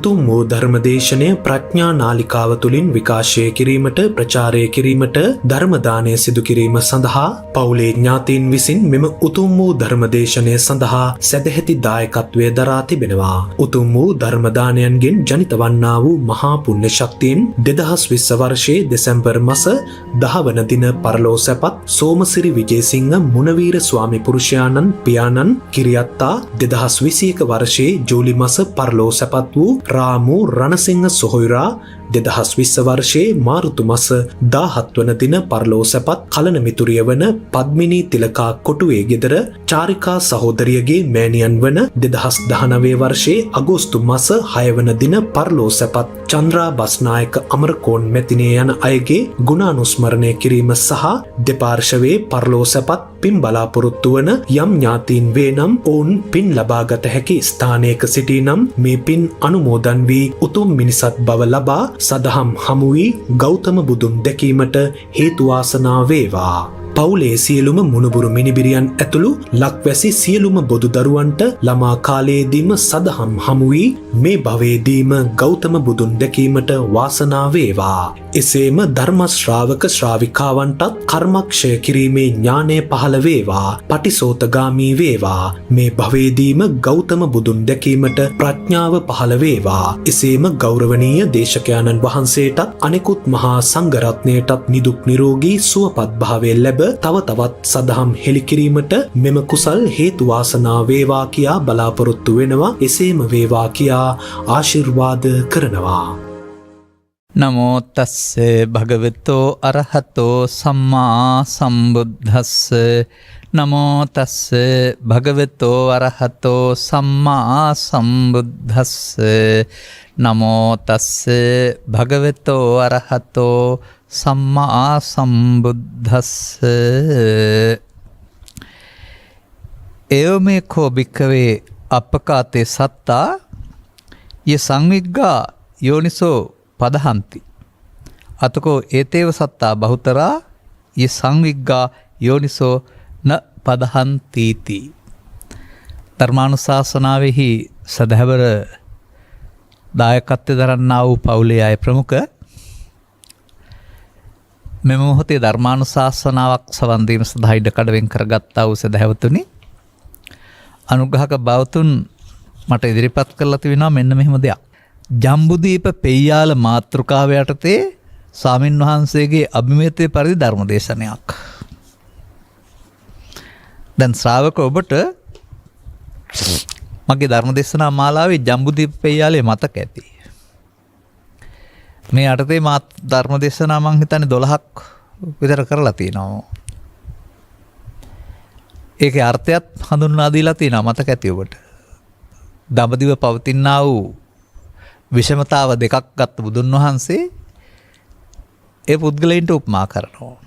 උතුම් වූ ධර්මදේශනය ප්‍රඥා නාලිකාව තුළින් විකාශය කිරීමට ප්‍රචාරය කිරීමට ධර්මදානය සිදු කිරීම සඳහා පවුලේ ඥාතීන් විසින් මෙම උතුම් වූ ධර්මදේශනය සඳහා සැදැහැති දායකත්වය දරා තිබෙනවා. උතුම් වූ ධර්මදානයන්ගෙන් ජනිත වන්නා වූ මහා පුණ්‍ය ශක්තියෙන් 2020 වර්ෂයේ දෙසැම්බර් මාස 10 වන දින පරලෝ සැපත් සෝමසිරි විජේසිංහ මුණවීර ස්වාමි පුරුෂයාණන් පියාණන් කිරියත්තා 2021 වර්ෂයේ ජූලි මාස පරලෝ සැපත් වූ රාමු රණසිංහ සොහොයුරා 2020 වර්ෂයේ මාර්තු මාස 17 වන දින පරලෝ සැපත් කලන මිතුරිය වන පද්මිනී තිලකා කොටුවේ ගෙදර චාරිකා සහෝදරියගේ මෑණියන් වන 2019 වර්ෂයේ අගෝස්තු මාස 6 වන දින පරලෝ සැපත් චන්ද්‍රා බස්නායක අමරකෝන් මැතිණිය යන අයගේ ගුණානුස්මරණය කිරීම සහ දෙපාර්ශවයේ පරලෝ සැපත් පින් බලාපොරොත්තු වන යම් ඥාතීන් වේ නම් ඔවුන් පින් ලබාගත හැකි ස්ථානයක සිටී නම් මේ පින් අනුමෝදන් වී උතුම් මිනිසත් බව ලබා සදහම් හමු වී ගෞතම බුදුන් දැකීමට හේතු වාසනා වේවා. පවුලේ සියලුම මුණුබුරු මිනිබිරියන් ඇතුළු ලක්වැසි සියලුම බොදු දරුවන්ට ළමා කාලයේදීම සදහම් හමු වී මේ භවයේදීම ගෞතම බුදුන් දැකීමට වාසනාව වේවා. එසේම ධර්ම ශ්‍රාවක ශ්‍රාවිකාවන්ටත් කර්මක්ෂය කිරීමේ ඥානය පහළ වේවා. පටිසෝතගාමී වේවා. මේ භවයේදීම ගෞතම බුදුන් දැකීමට ප්‍රඥාව පහළ වේවා. එසේම ගෞරවනීය දේශකයාණන් වහන්සේටත් අනෙකුත් මහා සංඝරත්නයටත් නිදුක් නිරෝගී සුවපත් භාවය ලැබ තව තවත් සදහම් හෙළිකිරීමට මෙම කුසල් හේතු වාසනා වේවා කියා බලාපොරොත්තු වෙනවා. එසේම වේවා කියා ආශිර්වාද කරනවා. නමෝ තස්ස භගවතෝ අරහතෝ සම්මා සම්බුද්දස්ස. නමෝ තස්ස භගවතෝ අරහතෝ සම්මා සම්බුද්දස්ස. නමෝ තස්ස භගවතෝ අරහතෝ සම්මා සම්බුද්දස්ස. එවමේ කෝ භික්ඛවේ අපකාතේ සත්තා ය සංවිග්ගා යෝනිසෝ පදහන්ති අතකෝ ඒතේව සත්තා බහුතරා ය සංවිග්ගා යෝනිසෝ න පදහන්තිති. ධර්මානුශාසනාවෙහි සදහැවර දායකත්වය දරන්නා වූ පවුලේ අය ප්‍රමුඛ මෙම මොහොතේ ධර්මානුශාසනාවක් සවන් දීම සඳහා ඉඩකඩ වෙන් කරගත්තා වූ සදහැවතුනි, අනුග්‍රහක බවතුන් මට ඉදිරිපත් කරලා තිබෙනවා මෙන්න මෙහෙම දෙයක්. ජම්බුදීප පෙయ్యాల මාතෘකාව යටතේ ස්වාමින් වහන්සේගේ අභිමතයේ පරිදි ධර්මදේශනයක්. දැන් ශ්‍රාවක ඔබට මගේ ධර්මදේශනා මාලාවේ ජම්බුදීප පෙయ్యాලේ මතක ඇති. මේ යටතේ මා ධර්මදේශනා මං හිතන්නේ 12ක් විතර කරලා තියෙනවා. ඒකේ අර්ථයත් හඳුන්වා දීලා තියෙනවා මතක ඇති ඔබට. දඹදිව පවතිනා වූ විෂමතාව දෙකක් ගත්ත බුදුන් වහන්සේ ඒ පුද්ගලයන්ට උපමා කරනවා.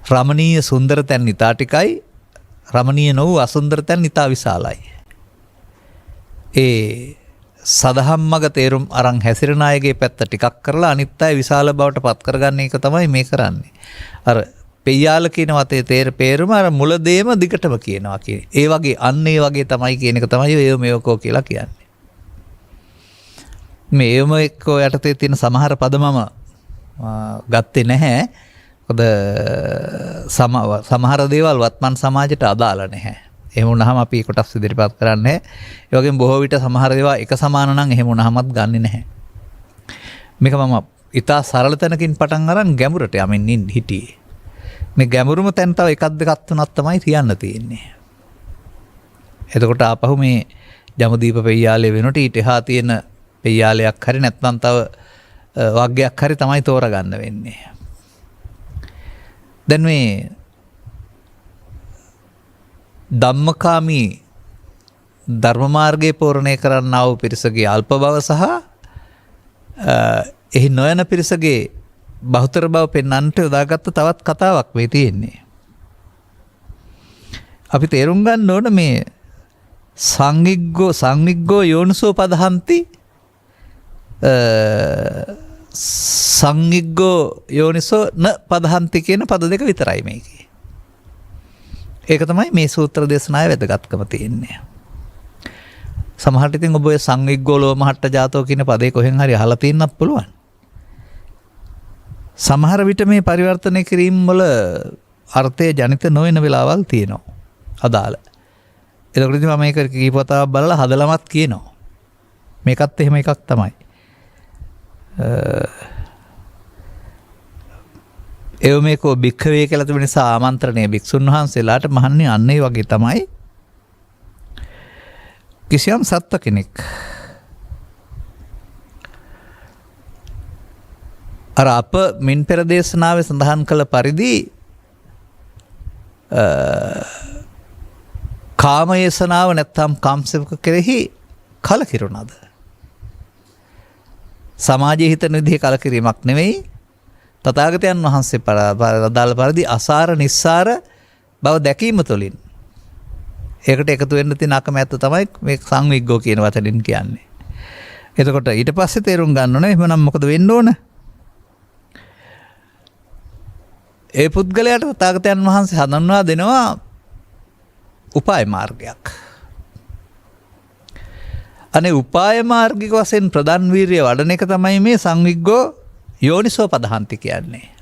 රමණීය සුන්දර තැන් ඉතා ටිකයි, රමණීය නොවූ අසුන්දර තැන් ඉතා විශාලයි. ඒ සදහම් මග තේරුම් අරන් හැසිරෙන අයගේ පැත්ත ටිකක් කරලා අනිත් අය විශාල බවට පත් කරගන්න එක තමයි මේ කරන්නේ. අර පෙయ్యాල කියන වතේ තේරුම අර මුලදේම දිගටම කියනවා කියන්නේ. ඒ වගේ අන්න ඒ වගේ තමයි කියන එක තමයි ඒව මේකෝ කියලා කියන්නේ. මේම එක්ක යටතේ තියෙන සමහර පද මම ගත්තේ නැහැ. මොකද සමහර දේවල් වත්මන් සමාජයට අදාළ නැහැ. එහෙම වුණාම අපි කොටස් ඉදිරිපත් කරන්නේ. ඒ වගේම බොහෝ විට සමහර දේවල් එක සමාන නම් එහෙම වුණාමත් ගන්නෙ නැහැ. මේක මම ඉතා සරල තැනකින් පටන් අරන් ගැඹුරට යමින් හිටියේ. මේ ගැඹුරුම තැන් තව එකක් දෙකක් තුනක් තමයි තියන්න තියෙන්නේ. එතකොට ආපහු මේ ජමදීප පෙయ్యాලේ වෙනට ඊට එහා තියෙන පෙయ్యాලයක් හරි නැත්නම් තව වග්ගයක් හරි තමයි තෝරගන්න වෙන්නේ. දැන් මේ ධම්මකාමී ධර්ම මාර්ගයේ පෝරණය කරන්නා වූ පිරිසගේ අල්ප බව සහ එහි නොයන පිරිසගේ බහුතර බව පෙන්වන්නට යොදාගත්ත තවත් කතාවක් මේ තියෙන්නේ. අපි තේරුම් ගන්න ඕන මේ සංවිග්ගෝ යෝනිසෝ පදහන්ති සංවිග්ගෝ යෝනිසෝ න පදහන්ති කියන පද දෙක විතරයි මේකේ. ඒක තමයි මේ සූත්‍ර දේශනාවේ වැදගත්කම තියෙන්නේ. සමහරට ඉතින් ඔබ සංවිග්ගෝ ලෝමහට්ට ජාතෝ කියන පදේ කොහෙන් හරි අහලා තියෙන්නත් පුළුවන්. සමහර විට මේ පරිවර්තනය කිරීම වල අර්ථය ජනිත නොවන වෙලාවල් තියෙනවා. අදාළ. එතකොට ඉතින් මම මේක කීප වතාවක් බලලා හදලමත් කියනවා. මේකත් එහෙම එකක් තමයි. එව මේකෝ භික්ඛවේ කියලා තිබෙන නිසා ආමන්ත්‍රණය භික්ෂුන් වහන්සේලාට මහන්නේ අන්නේ වගේ තමයි. කිසියම් සත්ව කෙනෙක් අර අප මින් පෙර දේශනාවේ සඳහන් කළ පරිදි කාමයේසනාව නැත්තම් කාම්සෙවක කෙරෙහි කලකිරුණාද? සමාජයේ හිතන විදිහේ කලකිරීමක් නෙවෙයි. තථාගතයන් වහන්සේ අදාළ පරිදි අසාර නිස්සාර බව දැකීම තුළින් ඒකට එකතු වෙන්න තියෙන අකමැත්ත තමයි මේ සංවිග්ගෝ කියන වචනින් කියන්නේ. එතකොට ඊට පස්සේ තේරුම් ගන්න ඕනේ එහෙනම් මොකද වෙන්න ඕන? ඒ පුද්ගලයාට තථාගතයන් වහන්සේ හඳුන්වා දෙනවා උපාය මාර්ගයක්. අනේ උපාය මාර්ගික වශයෙන් ප්‍රධාන වීරිය වඩන එක තමයි මේ සංවිග්ගෝ යෝනිසෝ පදහන්ති කියන්නේ.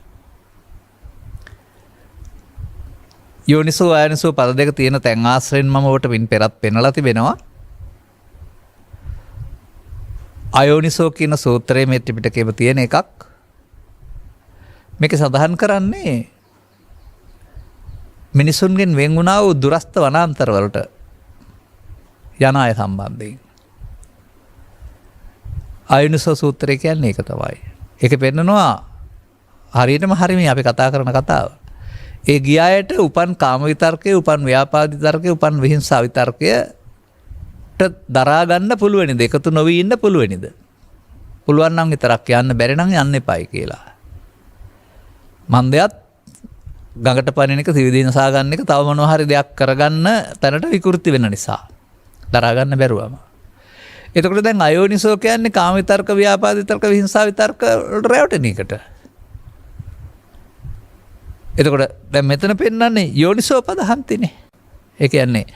යෝනිසෝ ආයනිසෝ පද දෙක තියෙන තැන් ආශ්‍රයෙන් මම ඔබට මින් පෙරත් පෙන්වලා තිබෙනවා. අයෝනිසෝ කියන සූත්‍රයේ මේ ත්‍රිපිටකයේම තියෙන එකක්. මේක සඳහන් කරන්නේ මිනිසුන්ගෙන් වෙන් වුණා වූ දුරස්ත වනාන්තර වලට යන අය සම්බන්ධයෙන්. අයෝනිසෝ සූත්‍රය කියන්නේ ඒක තමයි. ඒක පෙන්නනවා හරියටම හරියම අපි කතා කරන කතාව. ඒ ගියායට උපන් කාම විතර්කය, උපන් ව්‍යාපාද විතර්කය, උපන් විහිංසා විතර්කයට දරා ගන්න පුළුවනිද? එකතු නොවි ඉන්න පුළුවනිද? පුළුවන් නම් විතරක් යන්න, බැරි නම් යන්න එපායි කියලා. මන්දයත් ගඟට පනින එක, සිවිදිනසා ගන්න එක, තව මොනවා හරි දෙයක් කරගන්න තැනට විකෘති වෙන නිසා දරා ගන්න බැරුවම. එතකොට දැන් අයෝනිසෝ කියන්නේ කාම විතර්ක, ව්‍යාපාද විතර්ක, විහිංසා විතර්ක වලට රැවටෙන එකට. එතකොට දැන් මෙතන පෙන්නන්නේ යෝනිසෝ පදහන්තිනේ. ඒ කියන්නේ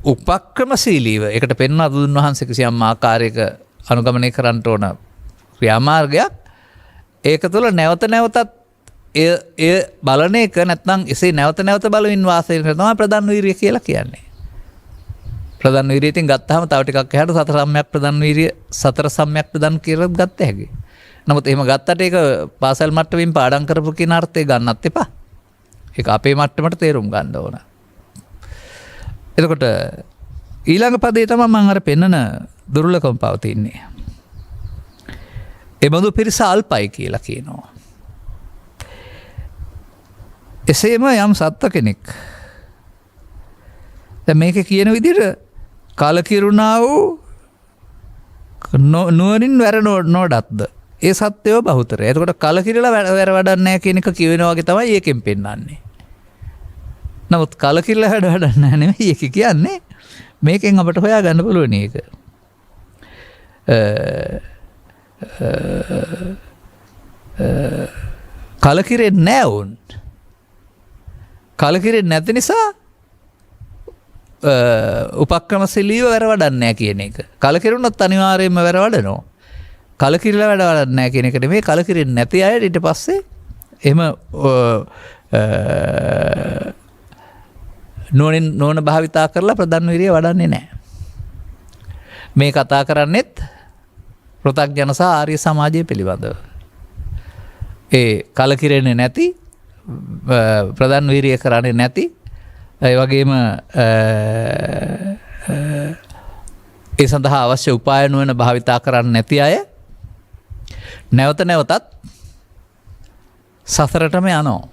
උපක්‍රමශීලීව ඒකට පෙන්වන බුදුන් වහන්සේ කිසියම් ආකාරයක අනුගමනය කරන්න ඕන ක්‍රියාමාර්ගයක්. ඒක තුළ නැවත නැවතත් එය බලන එක නැත්නම් එසේ නැවත නැවත බලමින් වාසය කරන තමයි ප්‍රධාන වීරිය කියලා කියන්නේ. ප්‍රධාන වීරිය ඉතින් ගත්තාම තව ටිකක් එහාට සතර සම්‍යක් ප්‍රධාන වීරිය, සතර සම්‍යක් ප්‍රධාන කියලා ගත්ත හැකියි. නමුත් එහෙම ගත්තට ඒක පාසල් මට්ටමින් පාඩම් කරපු කියන අර්ථය ගන්නත් එපා. ඒක අපේ මට්ටමට තේරුම් ගන්න ඕන. එතකොට ඊළඟ පදේ තමයි මම අර පෙන්නන දුර්ලභම පවතින්නේ. එබඳු පිරිස අල්පයි කියලා කියනවා. එසේම යම් සත්ව කෙනෙක් දැන් මේක කියන විදිහට කලකිරුණා වූ නුවණින් වැර නොඩත්ද ඒ සත්‍යව බහුතරය. එතකොට කලකිරලා වැර වඩන්නේ නැහැ කියන එක කියවෙනා වගේ තමයි ඒකෙන් පෙන්වන්නේ. නමුත් කලකිරලා වැඩ වඩන්නේ නැහැ නෙමෙයි ඒක කියන්නේ. මේකෙන් අපට හොයා ගන්න පුළුවන් ඒක. කලකිරෙන්නේ නැහැ උන්. කලකිරෙන්නේ නැති නිසා උපක්‍රමශීලීව වැර වඩන්නේ නැහැ කියන එක. කලකිරුණොත් අනිවාර්යයෙන්ම වැර වඩනවා. කලකිරලා වැඩ වඩන්නේ නැහැ කියන එක නෙමෙයි, කලකිරෙන්නේ නැති අය ඊට පස්සේ එහෙම නෝන භාවිතා කරලා ප්‍රධාන වීරිය වඩන්නේ නැහැ. මේ කතා කරන්නේත් පෘථග්ජන සහ ආර්ය සමාජය පිළිබඳව. ඒ කලකිරෙන්නේ නැති, ප්‍රධාන වීරිය කරන්නේ නැති, ඒ වගේම ඒ සඳහා අවශ්‍ය උපාය නොවන භාවිතා කරන්නේ නැති අය නැවත නැවතත් සසරටම යනවා.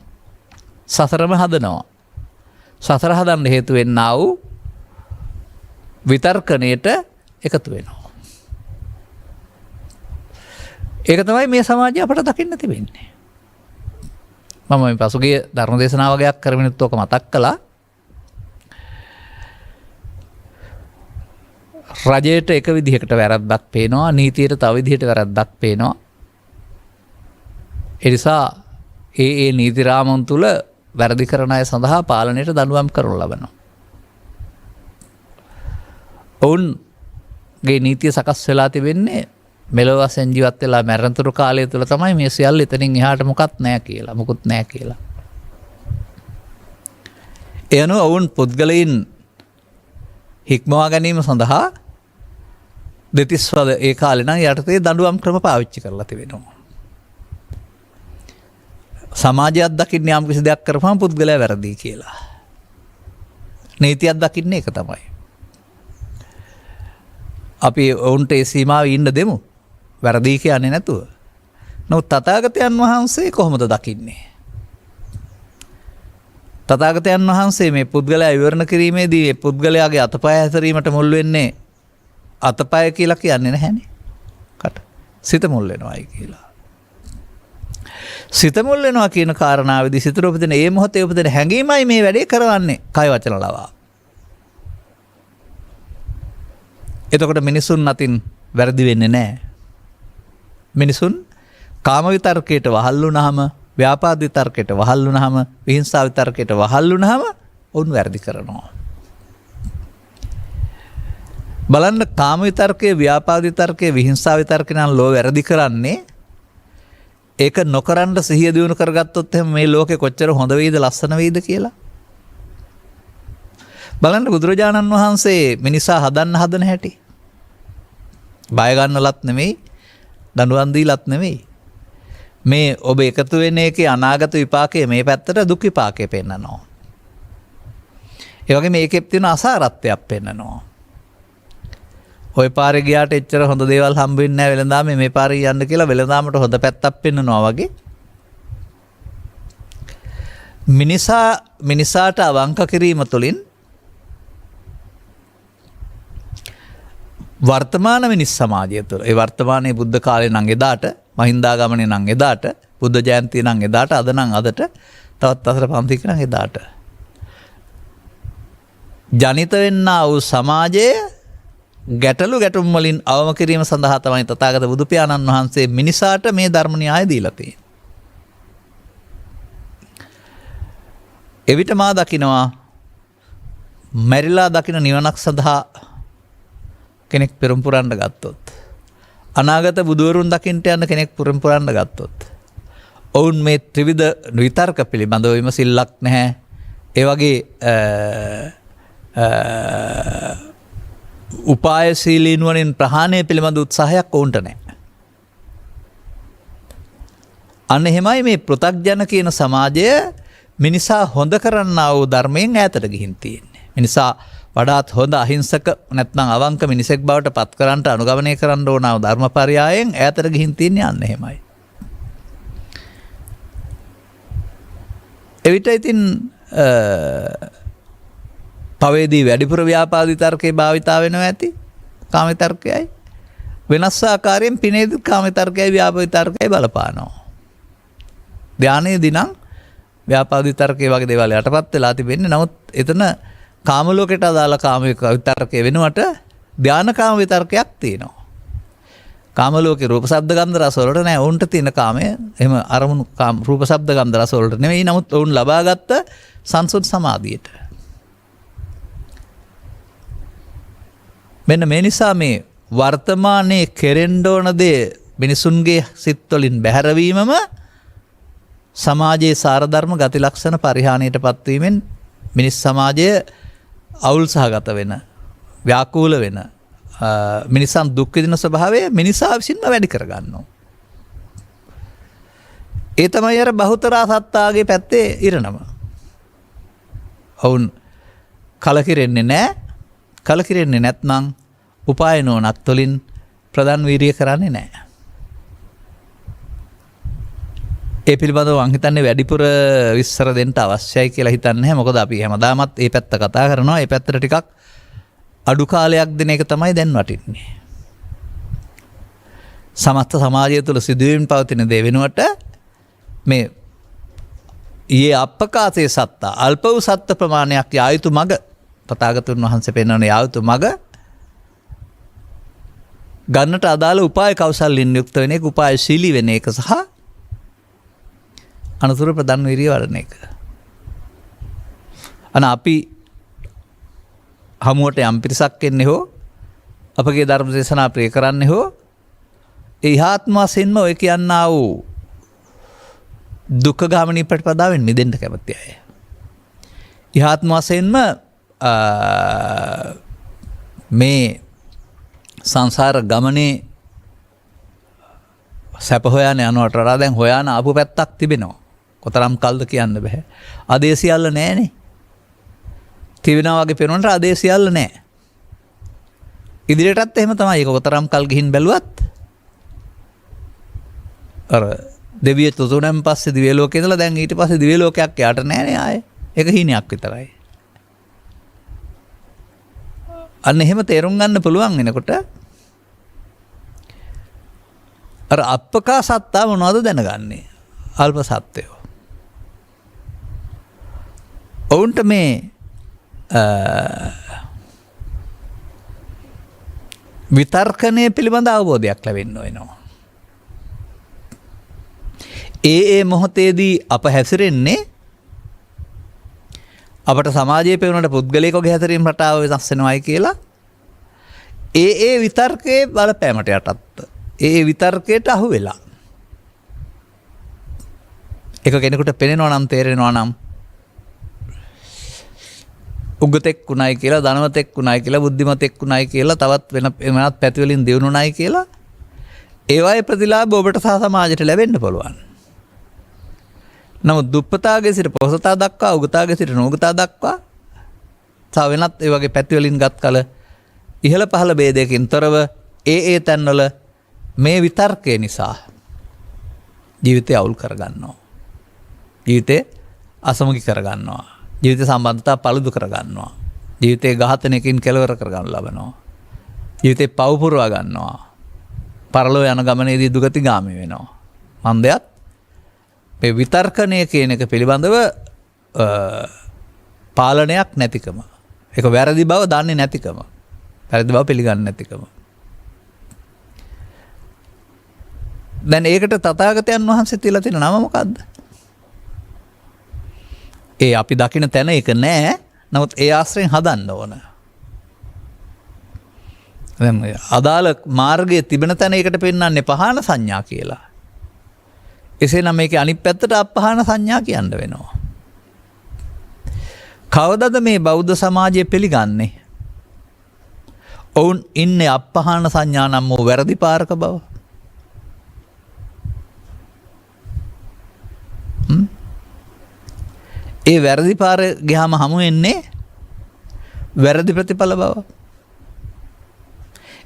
සසරම හදනවා. සසර හදන්න හේතු වෙන්නා වූ විතර්කණයට එකතු වෙනවා. ඒක තමයි මේ සමාජය අපට දකින්න තිබෙන්නේ. මම මේ පසුගිය ධර්ම දේශනාව වගේක් කරමිනුත් ඔක මතක් කළා. රජයට එක විදිහකට වැරද්දක් පේනවා, නීතියට තව විදිහට වැරද්දක් පේනවා. ඒ නිසා ඒ නීති රාමුන් තුල වැරදි කරන අය සඳහා පාලනයට දඬුවම් කරනු ලබනවා. ඔවුන්ගේ නීතිය සකස් වෙලා තිබෙන්නේ මෙලොව වශයෙන් ජීවත් වෙලා මරණතුරු කාලය තුළ තමයි මේ සියල්ල එතනින් එහාට මොකත් නැහැ කියලා, මොකුත් නැහැ කියලා. ඒ අනුව ඔවුන් පුද්ගලයන් හික්මවා ගැනීම සඳහා දෙතිස්වද ඒ කාලේ නම් යටතේ දඬුවම් ක්‍රම පාවිච්චි කරලා තිබෙනවා. සමාජයක් දකින්නේ යම් කිසි දෙයක් කරපුවම පුද්ගලයා වැරදි කියලා. නීතියක් දකින්නේ ඒක තමයි. අපි ඔවුන්ට ඒ සීමාවේ ඉන්න දෙමු. වැරදි කියන්නේ නැතුව. නමුත් තථාගතයන් වහන්සේ කොහොමද දකින්නේ? තථාගතයන් වහන්සේ මේ පුද්ගලයා විවරණ කිරීමේදී මේ පුද්ගලයාගේ අතපය හැසිරීමට මුල් වෙන්නේ අතපය කියලා කියන්නේ නැහැනේ. කට. සිත මුල් වෙනවායි කියලා. සිත මුල් වෙනවා කියන කාරණාවේදී සිතට උපදින ඒ මොහොතේ උපදින හැඟීමයි මේ වැඩේ කරවන්නේ කය වචන ලවා. එතකොට මිනිසුන් අතින් වැරදි වෙන්නේ නැහැ. මිනිසුන් කාම විතර්කයට වහල් වුණාම, ව්‍යාපාද විතර්කයට වහල් වුණාම, විහිංසාව විතර්කයට වහල් වුණාම ඔවුන් වැරදි කරනවා. බලන්න කාම විතර්කයේ, ව්‍යාපාද විතර්කයේ, විහිංසාව විතර්කේ නම් ලෝ වැරදි කරන්නේ. ඒක නොකරන්න සිහිය දියුණු කරගත්තොත් එහෙනම් මේ ලෝකේ කොච්චර හොඳ වෙයිද, ලස්සන වෙයිද කියලා. බලන්න බුදුරජාණන් වහන්සේ මිනිසා හදන්න හදන හැටි. බය ගන්නලත් නෙමෙයි, දඬුවම් දීලත් නෙමෙයි. මේ ඔබ එකතු වෙන එකේ අනාගත විපාකයේ මේ පැත්තට දුක් විපාකයේ පෙන්නනවා. ඒ වගේ මේකෙත් තියෙන අසාරත්වයක් පෙන්නනවා. ඔය පාරේ ගියාට එච්චර හොඳ දේවල් හම්බ වෙන්නේ නැහැ වෙලඳාම මේ පාරේ යන්න කියලා වෙලඳාමට හොඳ පැත්තක් පෙන්නනවා වගේ. මිනිසාට අවංක කිරීම තුළින් වර්තමාන මිනිස් සමාජය තුළ, ඒ වර්තමානයේ බුද්ධ කාලේ නම් එදාට, මහින්දාගමනේ නම් එදාට, බුද්ධ ජයන්තිය නම් එදාට, අද නම් අදට, තවත් අතර පන්තික නම් එදාට ජනිත වෙන්නා වූ සමාජයේ ගැටලු ගැටුම් වලින් අවම කිරීම සඳහා තමයි තථාගත බුදු පියාණන් වහන්සේ මිනිසාට මේ ධර්ම න්‍යාය දීලා තියෙන්නේ. එවිට මා දකිනවා මැරිලා දකින නිවනක් සඳහා කෙනෙක් පෙරම් පුරන්න ගත්තොත්, අනාගත බුදුවරුන් දකින්නට යන කෙනෙක් පෙරම් පුරන්න ගත්තොත්, ඔවුන් මේ ත්‍රිවිධ විතර්ක පිළිබඳව විමසිල්ලක් නැහැ. ඒ වගේ උපායශීලී නුවණින් ප්‍රහාණය පිළිබඳ උත්සාහයක් ඔවුන්ට නැහැ. අන්න එහෙමයි මේ පෘථග්ජන කියන සමාජය මිනිසා හොඳ කරන්නා වූ ධර්මයෙන් ඈතට ගිහින් තියෙන්නේ. මිනිසා වඩාත් හොඳ අහිංසක නැත්නම් අවංක මිනිසෙක් බවට පත් කරන්නට අනුගමනය කරන්න ඕන වූ ධර්මපරයයන් ඈතට ගිහින් තියෙන්නේ අන්න එහෙමයි. එවිට ඉතින් පවේදී වැඩිපුර ව්‍යාපාද විතර්කේ භාවිතා වෙනවා ඇති. කාම විතර්කයයි වෙනස් ආකාරයෙන් පිනේදී කාම විතර්කයයි ව්‍යාපාද විතර්කයයි බලපානවා. ධානයේදී නම් ව්‍යාපාද විතර්කේ වගේ දේවල් යටපත් වෙලා තිබෙන්නේ. නමුත් එතන කාම ලෝකයට අදාළ කාම විතර්කයේ වෙනුවට ධාන කාම විතර්කයක් තියෙනවා. කාම ලෝකේ රූප ශබ්ද ගන්ධ රස වලට නෑ. උන්ට තියෙන කාමය එහෙම අරමුණු රූප ශබ්ද ගන්ධ රස වලට නෙවෙයි. නමුත් උන් ලබාගත්ත සංසුත් සමාධියට. මෙන්න මේ නිසා මේ වර්තමානයේ කෙරෙන්න ඕන දේ මිනිසුන්ගේ සිත් වලින් බැහැරවීමම සමාජයේ සාරධර්ම ගති ලක්ෂණ පරිහානියට පත්වීමෙන් මිනිස් සමාජය අවුල් සහගත වෙන, ව්‍යාකූල වෙන, මිනිසන් දුක් විඳින ස්වභාවය මිනිසා විසින්ම වැඩි කරගන්නවා. ඒ තමයි අර බහුතරා සත්තාගේ පැත්තේ ඉරණම. ඔවුන් කලකිරෙන්නේ නැහැ. කලකිරෙන්නේ නැත්නම් උපාය නෝනක් තුළින් ප්‍රධාන වීරිය කරන්නේ නැහැ. ඒ පිළිබඳව මං හිතන්නේ වැඩිපුර විස්තර දෙන්න අවශ්‍යයි කියලා හිතන්නේ නැහැ. මොකද අපි හැමදාමත් මේ පැත්ත කතා කරනවා. මේ පැත්තට ටිකක් අඩු කාලයක් දෙන එක තමයි දැන් වටින්නේ. සමස්ත සමාජය තුළ සිදුවීම් පවතින දේ වෙනුවට මේ ඊයේ අපකාසේ සත්තා අල්ප වූ සත්ත්ව ප්‍රමාණයක් යා යුතු මග තථාගතුන් වහන්සේ පෙන්වන යා යුතු මග ගන්නට අදාළ උපාය කෞශල්‍යින් යුක්ත වෙන එක, උපායශීලී වෙන එක සහ අනුතුරු ප්‍රධාන වීර්ය වඩන එක. අපි හමුවට යම් පිරිසක් එන්නේ හෝ අපගේ ධර්ම දේශනා ප්‍රිය කරන්නේ හෝ ඉහාත්ම වශයෙන්ම ඔය කියන්නා වූ දුක්ඛ ගාමිනී ප්‍රතිපදාවෙන් මිදෙන්න කැමති අය. ඉහාත්ම වශයෙන්ම මේ සංසාර ගමනේ සැප හොයන යනවට වඩා දැන් හොයන ආපු පැත්තක් තිබෙනවා. කොතරම් කල්ද කියන්න බෑ. අදේ සියල්ල නෑනේ. තිබෙනවා වගේ පේනොන්ට අදේ සියල්ල නෑ. ඉදිරියටත් එහෙම තමයි. ඒක කොතරම් කල් ගිහින් බැලුවත් අර දෙවියන් තුතුණන් පස්සේ දිව්‍ය ලෝකේ ඉඳලා දැන් ඊට පස්සේ දිව්‍ය ලෝකයක් යට නෑනේ ආයේ. ඒක හීනයක් විතරයි. අන්න එහෙම තේරුම් ගන්න පුළුවන් වෙනකොට අර අප්පකා සත්තා මොනවද දැනගන්නේ? අල්ප සත්‍යෝ. ඔවුන්ට මේ විතර්කණය පිළිබඳ අවබෝධයක් ලැබෙන්න වෙනවා. ඒ මොහොතේදී අප හැසිරෙන්නේ අපට සමාජයේ පෙවුනට පුද්ගලයෙකුගේ හැසිරීම රටාව වෙනස් වෙනවයි කියලා ඒ විතර්කයේ බලපෑමට යටත්. ඒ විතර්කයට අහු වෙලා. එක කෙනෙකුට පෙනෙනවා නම් තේරෙනවා නම් උගතෙක් වුණයි කියලා ධනවතෙක් වුණයි කියලා බුද්ධිමතෙක් වුණයි කියලා තවත් වෙනත් පැති වලින් දියුණුණයි කියලා ඒවායේ ප්‍රතිලාභ ඔබට සහ සමාජයට ලැබෙන්න පුළුවන්. නමුත් දුප්පතාගේ සිට පොහොසතා දක්වා උගතාගේ සිට නුගතා දක්වා තව වෙනත් ඒ වගේ පැති වලින් ගත් කල ඉහළ පහළ ભેදයකින් තොරව ඒ තැන්වල මේ විතර්කය නිසා ජීවිතය අවුල් කරගන්නවා. ජීවිතය අසමගි කරගන්නවා. ජීවිත සම්බන්ධතා පළුදු කරගන්නවා. ජීවිතේ ඝාතනයකින් කෙලවර කරගන්න ලබනවා. ජීවිතේ පව් පුරවා ගන්නවා. පරලෝ යන ගමනේදී දුගතිගාමී වෙනවා. මන්දයත් මේ විතර්කණය කියන එක පිළිබඳව පාලනයක් නැතිකම. ඒක වැරදි බව දන්නේ නැතිකම. වැරදි බව පිළිගන්නේ නැතිකම. දැන් ඒකට තථාගතයන් වහන්සේ තියලා තියෙන නම මොකද්ද? ඒ අපි දකින තැන ඒක නෑ. නමුත් ඒ ආශ්‍රයෙන් හදන්න ඕන. දැන් අදාළ මාර්ගයේ තිබෙන තැන ඒකට පෙන්වන්නේ පහාන සංඥා කියලා. එසේනම් මේකේ අනිත් පැත්තට අපහාන සංඥා කියන්න වෙනවා. කවදද මේ බෞද්ධ සමාජය පිළිගන්නේ? ඔවුන් ඉන්නේ අපහාන සංඥා නම් වූ වැරදි පාරක බව. ඒ වැරදි පාර ගියාම හමු වෙන්නේ වැරදි ප්‍රතිඵල බව.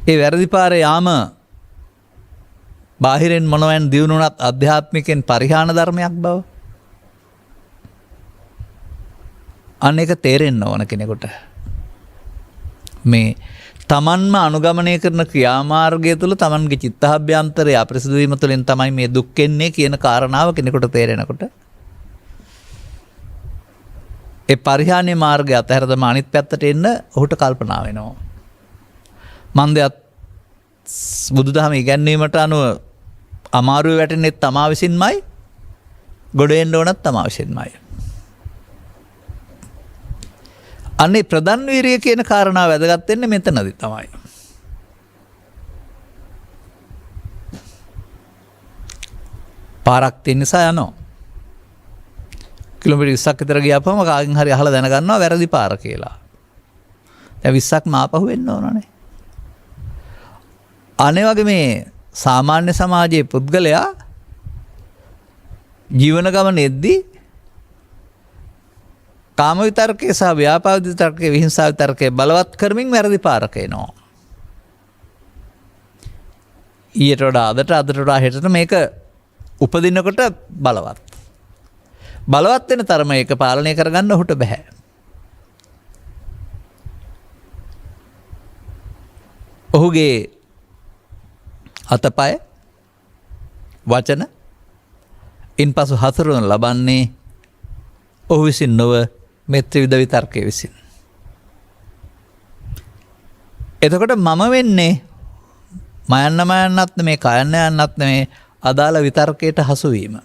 ඒ වැරදි පාරේ යාම බාහිරෙන් මොනවෙන් දියුණුණත් අධ්‍යාත්මිකෙන් පරිහාන ධර්මයක් බව. අන්න ඒක තේරෙන්න ඕන කෙනෙකුට. මේ තමන්ම අනුගමනය කරන ක්‍රියාමාර්ගය තුළ තමන්ගේ චිත්තාභ්‍යන්තරය අපිරිසිදු වීම තුළින් තමයි මේ දුක් එන්නේ කියන කාරණාව කෙනෙකුට තේරෙනකොට ඒ පරිහානිය මාර්ගය අතහැර දම අනිත් පැත්තට එන්න ඔහුට කල්පනා වෙනවා. මන්දයත් බුදුදහම ඉගැන්වීමට අනුව අමාරුවේ වැටෙන්නේ තමා විසින්මයි, ගොඩ එන්න ඕනත් තමා විසින්මයි. අනේ ප්‍රධාන වීරිය කියන කාරණාව වැදගත් වෙන්නේ මෙතනදී තමයි. පාරක් තියෙන නිසා යනවා. කිලෝමීටර් 20ක් විතර ගියාපම කාගෙන් හරි අහලා දැනගන්නවා වැරදි පාර කියලා. දැන් 20ක් මාපහු වෙන්න ඕනනේ. අනේ වගේ මේ සාමාන්‍ය සමාජයේ පුද්ගලයා ජීවන ගමනේදී කාම විතර්කයේ සහ ව්‍යාපාද විතර්කයේ විහිංසා විතර්කයේ බලවත් කරමින් වැරදි පාරක එනවා. ඊට වඩා අදට වඩා හෙටට මේක උපදිනකොට බලවත්. බලවත් වෙන තරම ඒක පාලනය කරගන්න ඔහුට බෑ. ඔහුගේ අතපය වචන ඉන්පසු හසුරුවනු ලබන්නේ ඔහු විසින් නොව මේ ත්‍රිවිධ විතර්කයේ විසින්. එතකොට මම වෙන්නේ මයන්නත් නෙමේ කයන්න යන්නත් නෙමේ අදාළ විතර්කයට හසු වීම.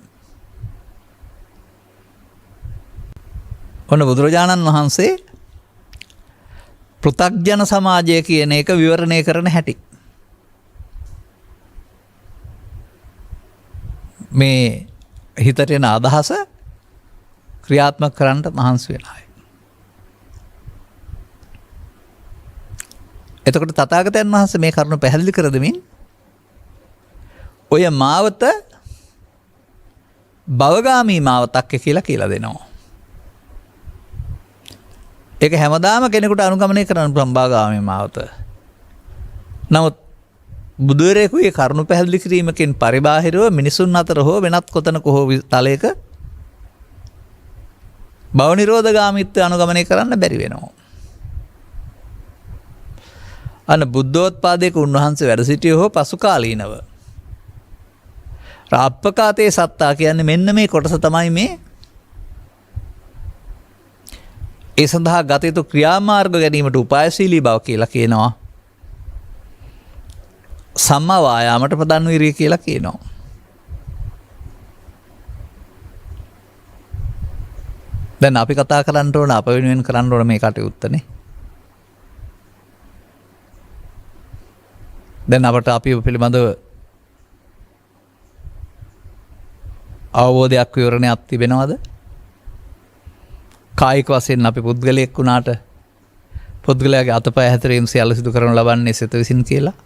ඔන්න බුදුරජාණන් වහන්සේ පෘථග්ජන සමාජය කියන එක විවරණය කරන හැටි. මේ හිතට එන අදහස ක්‍රියාත්මක කරන්නට මහන්සි වෙන අය. එතකොට තථාගතයන් වහන්සේ මේ කරුණ පැහැදිලි කර දෙමින් ඔය මාවත භවගාමී මාවතක් කියලා දෙනවා. ඒක හැමදාම කෙනෙකුට අනුගමනය කරන්න පුළුවන් භවගාමී මාවත. නමුත් බුදුරෙකුගේ කරුණ පැහැදිලි කිරීමකින් පරිබාහිරව මිනිසුන් අතර හෝ වෙනත් කොතනක හෝ තලයක භව නිරෝධගාමීත්වය අනුගමනය කරන්න බැරි වෙනවා. අන්න බුද්ධෝත්පාදයක උන්වහන්සේ වැඩ සිටියේ හෝ පසු කාලීනව. රාප්පකාතේ සත්තා කියන්නේ මෙන්න මේ කොටස තමයි මේ. ඒ සඳහා ගත යුතු ක්‍රියාමාර්ග ගැනීමට උපායශීලී බව කියලා කියනවා. සම්මා වායාමට ප්‍රධාන විරිය කියලා කියනවා. දැන් අපි කතා කරන්න ඕන අප වෙනුවෙන් කරන්න ඕන මේ කටයුත්තනේ. දැන් අපට අපි පිළිබඳව අවබෝධයක් විවරණයක් තිබෙනවද? කායික වශයෙන් අපි පුද්ගලයෙක් වුණාට පුද්ගලයාගේ අතපය හැතරීම් සියල්ල සිදු කරනු ලබන්නේ සිත විසින් කියලා.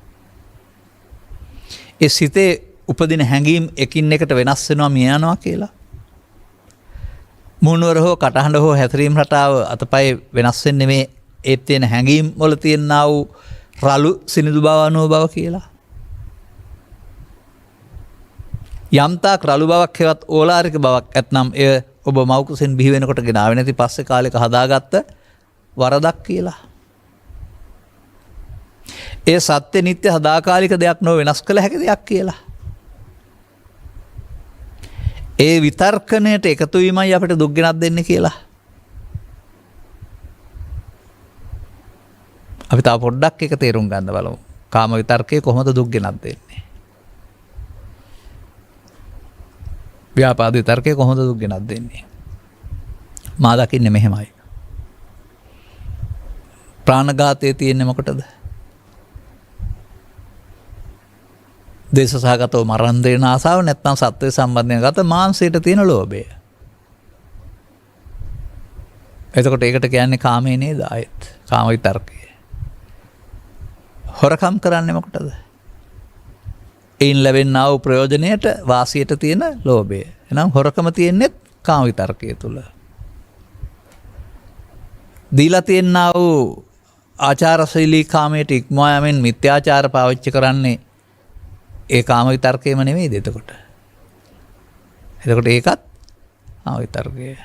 ඒ සිතේ උපදින හැඟීම් එකින් එකට වෙනස් වෙනවා මිය යනවා කියලා. මුහුණුවර හෝ කටහඬ හෝ හැතරීම් රටාව අතපය වෙනස් වෙන්නේ මේ ඒ තියෙන හැඟීම් වල තියෙනා වූ රළු සිනිඳු බව අනුව බව කියලා. යම්තාක් රළු බවක් හෙවත් ඕලාරික බවක් ඇත්නම් එය ඔබ මව්කුසෙන් බිහි වෙනකොට ගෙනාවේ නැති පස්සේ කාලෙක හදාගත්ත වරදක් කියලා. ඒ සත්‍ය නිත්‍ය සදාකාලික දෙයක් නොව වෙනස් කළ හැකි දෙයක් කියලා. ඒ විතර්කණයට එකතු වීමයි අපිට දුක් ගෙනත් දෙන්නේ කියලා. අපි තව පොඩ්ඩක් එක තේරුම් ගන්න බලමු. කාම විතර්කයේ කොහොමද දුක් ගෙනත් දෙන්නේ? ව්‍යාපාද විතර්කයේ කොහොමද දුක් ගෙනත් දෙන්නේ? මා දකින්නේ මෙහෙමයි. ප්‍රාණඝාතයේ තියෙන්නේ මොකටද? දේශසහගතව මරණ දෙන ආසාව නැත්නම් සත්වයේ සම්බන්ධයෙන් ගත මාංශයට තියෙන ලෝභය. එතකොට ඒකට කියන්නේ කාමයේ නේද ආයෙත්? කාම විතර්කය. හොරකම් කරන්නේ මොකටද? එයින් ලැබෙනා වූ ප්‍රයෝජනයට වාසියට තියෙන ලෝභය. එහෙනම් හොරකම තියෙන්නේ කාම විතර්කය තුල. දීලා තියෙනා වූ ආචාරශීලී කාමයට ඉක්මවා යමින් මිත්‍යාචාර පාවිච්චි කරන්නේ ඒ කාම විතර්කයම නෙමෙයිද එතකොට? එතකොට ඒකත් කාම විතර්කය.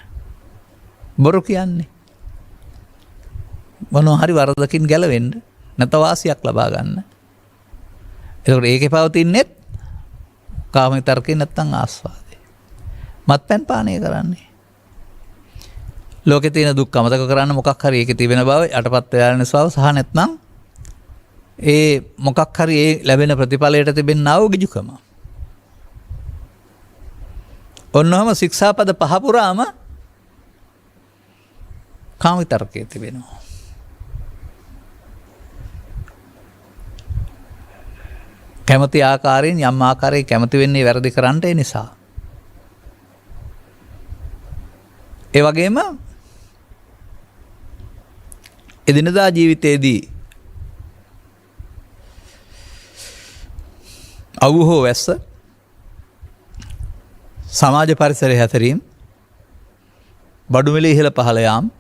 බොරු කියන්නේ මොනවා හරි වරදකින් ගැලවෙන්න නැත්නම් වාසියක් ලබා ගන්න. එතකොට ඒකේ පවතින්නේ කාම විතර්කේ නැත්නම් ආස්වාදේ. මත්පැන් පානය කරන්නේ. ලෝකේ තියෙන දුක් අමතක කරන්න මොකක් හරි ඒකේ තිබෙන බව යටපත් වෙලා යන ස්වභාව සහ නැත්නම් ඒ මොකක් හරි ඒ ලැබෙන ප්‍රතිඵලයට තිබෙනා වූ ගිජුකම. ඔන්නෝම ශික්ෂාපද පහ පුරාම කාම විතර්කයේ තිබෙනවා. කැමති ආකාරයෙන් යම් ආකාරයක කැමති වෙන්නේ වැරදි කරන්නට ඒ නිසා. ඒ වගේම එදිනදා ජීවිතයේදී අවු හෝ වැස්ස සමාජ පරිසරයේ හැතරීම් බඩු මිල ඉහළ පහළ යාම්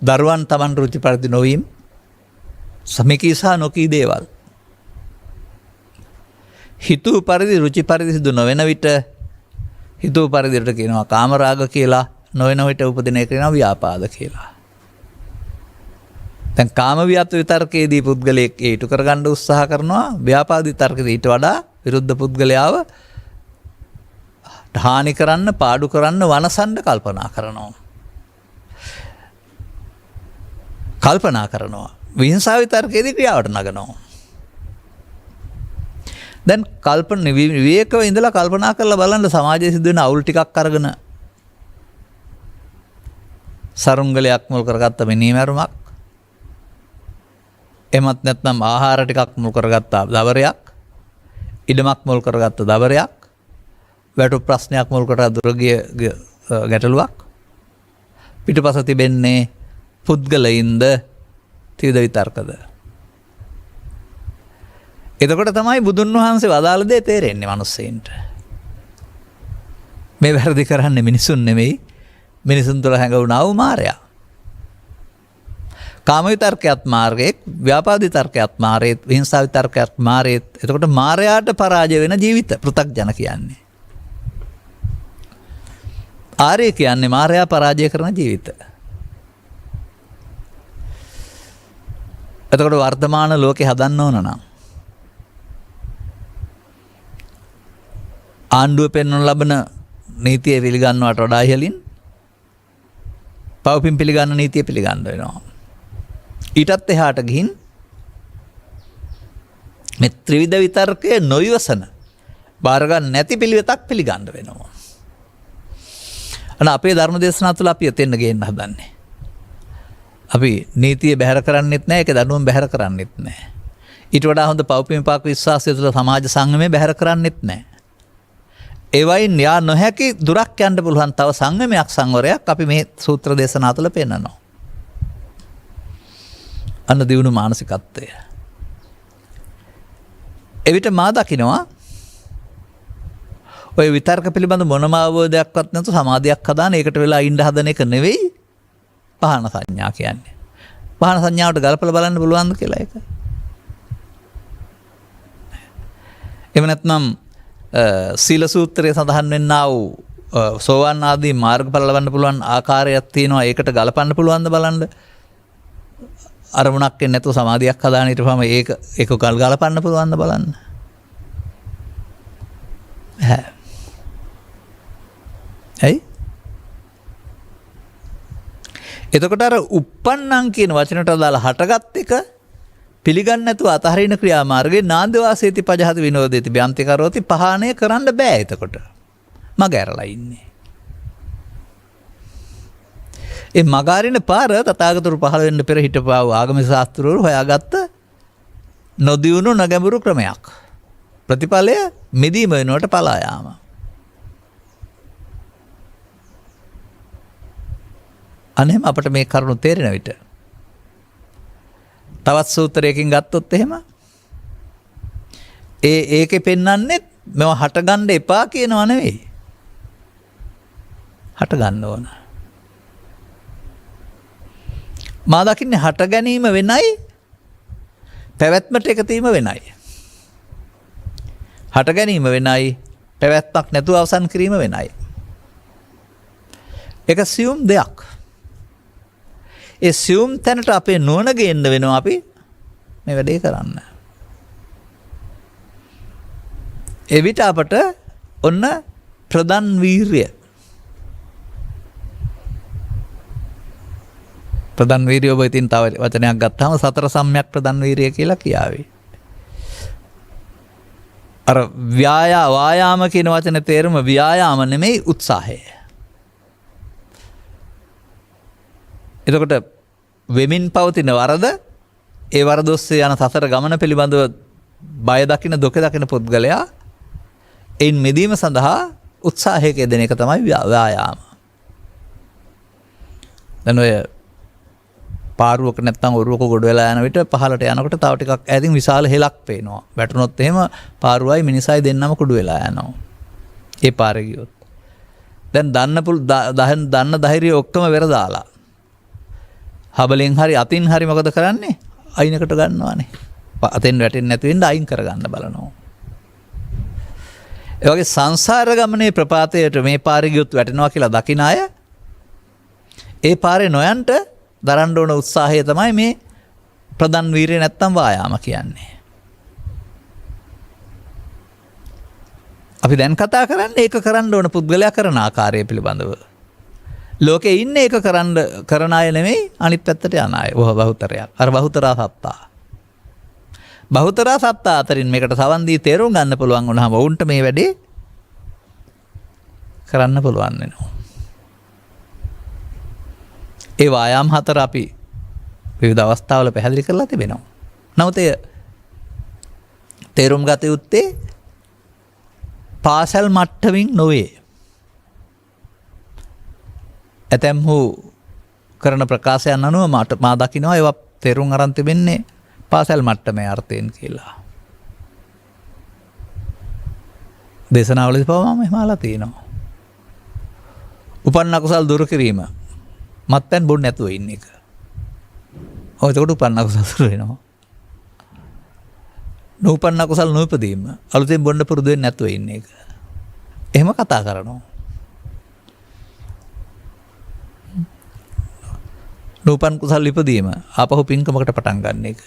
දරුවන් Taman රුචි පරිදි නොවීම සමකී සහ නොකී දේවල් හිතූ පරිදි රුචි පරිදි සිදු නොවන විට හිතූ පරිදිට කියනවා කාමරාග කියලා නොවන විට උපදින එක කියනවා ව්‍යාපාද කියලා. දැන් කාම විතර්කයේදී පුද්ගලයෙක් ඊට කරගන්න උත්සාහ කරනවා ව්‍යාපාද විතර්කයේදී ඊට වඩා විරුද්ධ පුද්ගලයාව හානි කරන්න පාඩු කරන්න වනසන්න කල්පනා කරනවා. විහිංසාව විතර්කයේදී ක්‍රියාවට නගනවා. දැන් විවේකව ඉඳලා කල්පනා කරලා බලන්න සමාජයේ සිදුවෙන අවුල් ටිකක් අරගෙන සරුංගලයක් මුල් කරගත්ත මිනිමරුමක් එමත් නැත්නම් ආහාර ටිකක් මුල් කරගත්ත දවරයක්, ඉඩමක් මුල් කරගත්ත දවරයක්, වැටු ප්‍රශ්නයක් මුල් කරගත් දුරගිය ගැටලුවක්, පිටුපස තිබෙන්නේ පුද්ගලයින්ද ත්‍රිවිධ විතර්කද. එතකොට තමයි බුදුන් වහන්සේ වදාළ දේ තේරෙන්නේ මිනිස්සෙන්ට. මේ වැරදි කරන්නේ මිනිසුන් නෙමෙයි, මිනිසුන් තුළ හැඟවුණා වූ මායя. කාම විතර්කයක් මාර්ගයක්, ව්‍යාපාද විතර්කයක් මාර්ගයක්, විහිංසා විතර්කයක් මාර්ගයක්. එතකොට මායයට පරාජය වෙන ජීවිත පෘථග්ජන කියන්නේ. ආර්ය කියන්නේ මායя පරාජය කරන ජීවිත. එතකොට වර්තමාන ලෝකේ හදන්න ඕන නම් ආණ්ඩුව පෙන්වන ලබන නීතිය පිළිගන්නවට වඩා ඉහළින් පවුපින් පිළිගන්න නීතිය පිළිගන්න වෙනවා. ඊටත් එහාට ගිහින් මේ ත්‍රිවිධ විතර්කයේ නොයවසන බාර ගන්න නැති පිළිවෙතක් පිළිගන්න වෙනවා. අන්න අපේ ධර්ම දේශනා තුළ අපි එතෙන්න ගේන්න හදන්නේ. අපි නීතිය බැහැර කරන්නෙත් නැහැ, ඒක දඬුවම් බැහැර කරන්නෙත් නැහැ. ඊට වඩා හොඳ පවුපින් පාක විශ්වාසය තුළ සමාජ සංගමය බැහැර කරන්නෙත් නැහැ. ඒවයින් යා නොහැකි දුරක් යන්න පුළුවන් තව සංගමයක් සංවරයක් අපි මේ සූත්‍ර දේශනා තුළ පෙන්නනවා. අන්න දියුණු මානසිකත්වය. එවිට මා දකිනවා ඔය විතර්ක පිළිබඳ මොනම අවබෝධයක්වත් නැතු සමාධියක් හදාන ඒකට වෙලා ඉන්න හදන එක නෙවෙයි පහන සංඥා කියන්නේ. පහන සංඥාවට ගලපලා බලන්න පුළුවන්ද කියලා ඒක. එහෙම නැත්නම් සීල සූත්‍රයේ සඳහන් වෙන්නා වූ සෝවාන් ආදී මාර්ගඵල ලබන්න පුළුවන් ආකාරයක් තියෙනවා. ඒකට ගලපන්න පුළුවන්ද බලන්න. අරමුණක් එන්නේ නැතුව සමාධියක් හදාන ඊට පස්සේ ඒක ගලපන්න පුළුවන්ද බලන්න. ඇයි? එතකොට අර uppannam කියන වචනට අදාළ හටගත් එක පිළිගන්න නැතුව අතහරින ක්‍රියාමාර්ගයේ නාන්ද වාසේති පජහති විනෝදේති බ්‍යන්ති කරෝති පහාණය කරන්න බෑ. එතකොට මග ඇරලා ඉන්නේ. ඒ මගාරින පාර තථාගතවරු පහළ වෙන්න පෙර හිටපාව ආගමික ශාස්ත්‍රවරු හොයාගත්ත නොදියුණු නොගැඹුරු ක්‍රමයක්. ප්‍රතිඵලය මිදීම වෙනුවට පලා යාම. අනේම අපට මේ කරුණු තේරෙන විට තවත් සූත්‍රයකින් ගත්තොත් එහෙම ඒකේ පෙන්වන්නේ මේව හටගන්න එපා කියනව නෙවෙයි. හටගන්න ඕන. මා දකින්නේ හට ගැනීම වෙනයි පැවැත්මට එකතීම වෙනයි. හට ගැනීම වෙනයි පැවැත්මක් නැතුව අවසන් කිරීම වෙනයි. ඒක සියුම් දෙයක්. ඒ සියුම් තැනට අපේ නුවණ ගේන්න වෙනවා අපි මේ වැඩේ කරන්න. එවිට අපට ඔන්න ප්‍රධාන වීර්යය. ප්‍රධාන වීර්යය ඔබ ඉතින් තව වචනයක් ගත්තාම සතර සම්‍යක් ප්‍රධාන වීර්යය කියලා කියාවේ. අර වායාම කියන වචනේ තේරුම ව්‍යායාම නෙමෙයි උත්සාහය. එතකොට වෙමින් පවතින වරද ඒ වරද ඔස්සේ යන සසර ගමන පිළිබඳව බය දකින දුක දකින පුද්ගලයා එයින් මිදීම සඳහා උත්සාහයක යෙදෙන එක තමයි ව්‍යායාම. දැන් ඔය පාරුවක නැත්තම් ඔරුවක ගොඩ වෙලා යන විට පහළට යනකොට තව ටිකක් ඈතින් විශාල හෙලක් පේනවා. වැටුනොත් එහෙම පාරුවයි මිනිසයි දෙන්නම කුඩු වෙලා යනවා. ඒ පාරේ ගියොත්. දැන් දන්න ධෛර්යය ඔක්කොම වෙර දාලා හබලෙන් හරි අතින් හරි මොකද කරන්නේ? අයිනකට ගන්නවානේ. අතෙන් වැටෙන්නේ නැති වෙන්න අයින් කරගන්න බලනවා. ඒ වගේ සංසාර ගමනේ ප්‍රපාතයට මේ පාරේ ගියොත් වැටෙනවා කියලා දකින අය ඒ පාරේ නොයන්ට දරන්න ඕන උත්සාහය තමයි මේ ප්‍රධාන වීරිය නැත්තම් වායාම කියන්නේ. අපි දැන් කතා කරන්නේ ඒක කරන්න ඕන පුද්ගලයා කරන ආකාරය පිළිබඳව. ලෝකේ ඉන්නේ ඒක කරන අය නෙමෙයි අනිත් පැත්තට යන අය. බහුතරයක්. අර බහුතරා සත්තා. බහුතරා සත්තා අතරින් මේකට සවන් දී තේරුම් ගන්න පුළුවන් වුණාම වුන්ට මේ වැඩේ කරන්න පුළුවන් වෙනවා. ඒ වායාම හතර අපි විවිධ අවස්ථාවල පැහැදිලි කරලා තිබෙනවා. නමුත් එය තේරුම් ගත යුත්තේ පාසල් මට්ටමින් නොවේ. ඇතැම්හු කරන ප්‍රකාශයන් අනුව මා දකිනවා ඒවා තේරුම් අරන් තිබෙන්නේ පාසල් මට්ටමේ අර්ථයෙන් කියලා. දේශනාවලදී පවා මම එහෙම අහලා තියෙනවා. උපන්න අකුසල් දුරු කිරීම මත්පැන් බොන්න නැතුව ඉන්න එක. ඔය එතකොට උපන්න අකුසල් දුරු වෙනවා. නූපන්න අකුසල් නූපදීම අලුතෙන් බොන්න පුරුදු වෙන්නේ නැතුව ඉන්න එක. එහෙම කතා කරනවා. නූපන් කුසල් ඉපදීම ආපහු පින්කමකට පටන් ගන්න එක.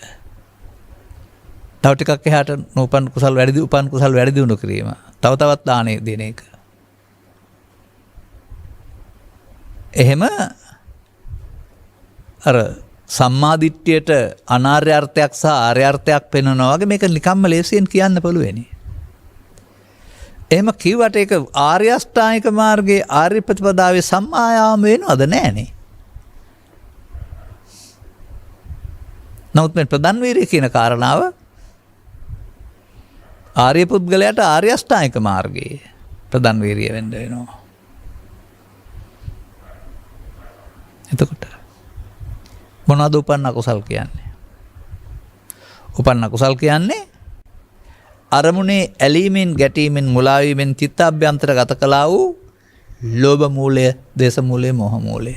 තව ටිකක් එහාට නූපන් කුසල් වැඩි උපන් කුසල් වැඩි දියුණු කිරීම. තව තවත් දානෙ දෙන එක. එහෙම අර සම්මාදිට්ඨියට අනාර්ය අර්ථයක් සහ ආර්ය අර්ථයක් පෙන්වනවා වගේ මේක නිකම්ම ලේසියෙන් කියන්න පුළුවනි. එහෙම කිව්වට ඒක ආර්ය අෂ්ටාංගික මාර්ගයේ ආර්ය ප්‍රතිපදාවේ සම්මායාම වෙනවද නැහනේ. නමුත් මේ ප්‍රධාන වීර්යය කියන කාරණාව ආර්ය පුද්ගලයාට ආර්ය අෂ්ටාංගික මාර්ගයේ ප්‍රධාන වීර්යය වෙන්න වෙනවා. එතකොට මොනවද උපන්න අකුසල් කියන්නේ? උපන්න අකුසල් කියන්නේ අරමුණේ ඇලීමෙන් ගැටීමෙන් මුලාවීමෙන් චිත්තාභ්‍යන්තර ගත කළා වූ ලෝභ මූලය, දේශ මූලය, මෝහ මූලය.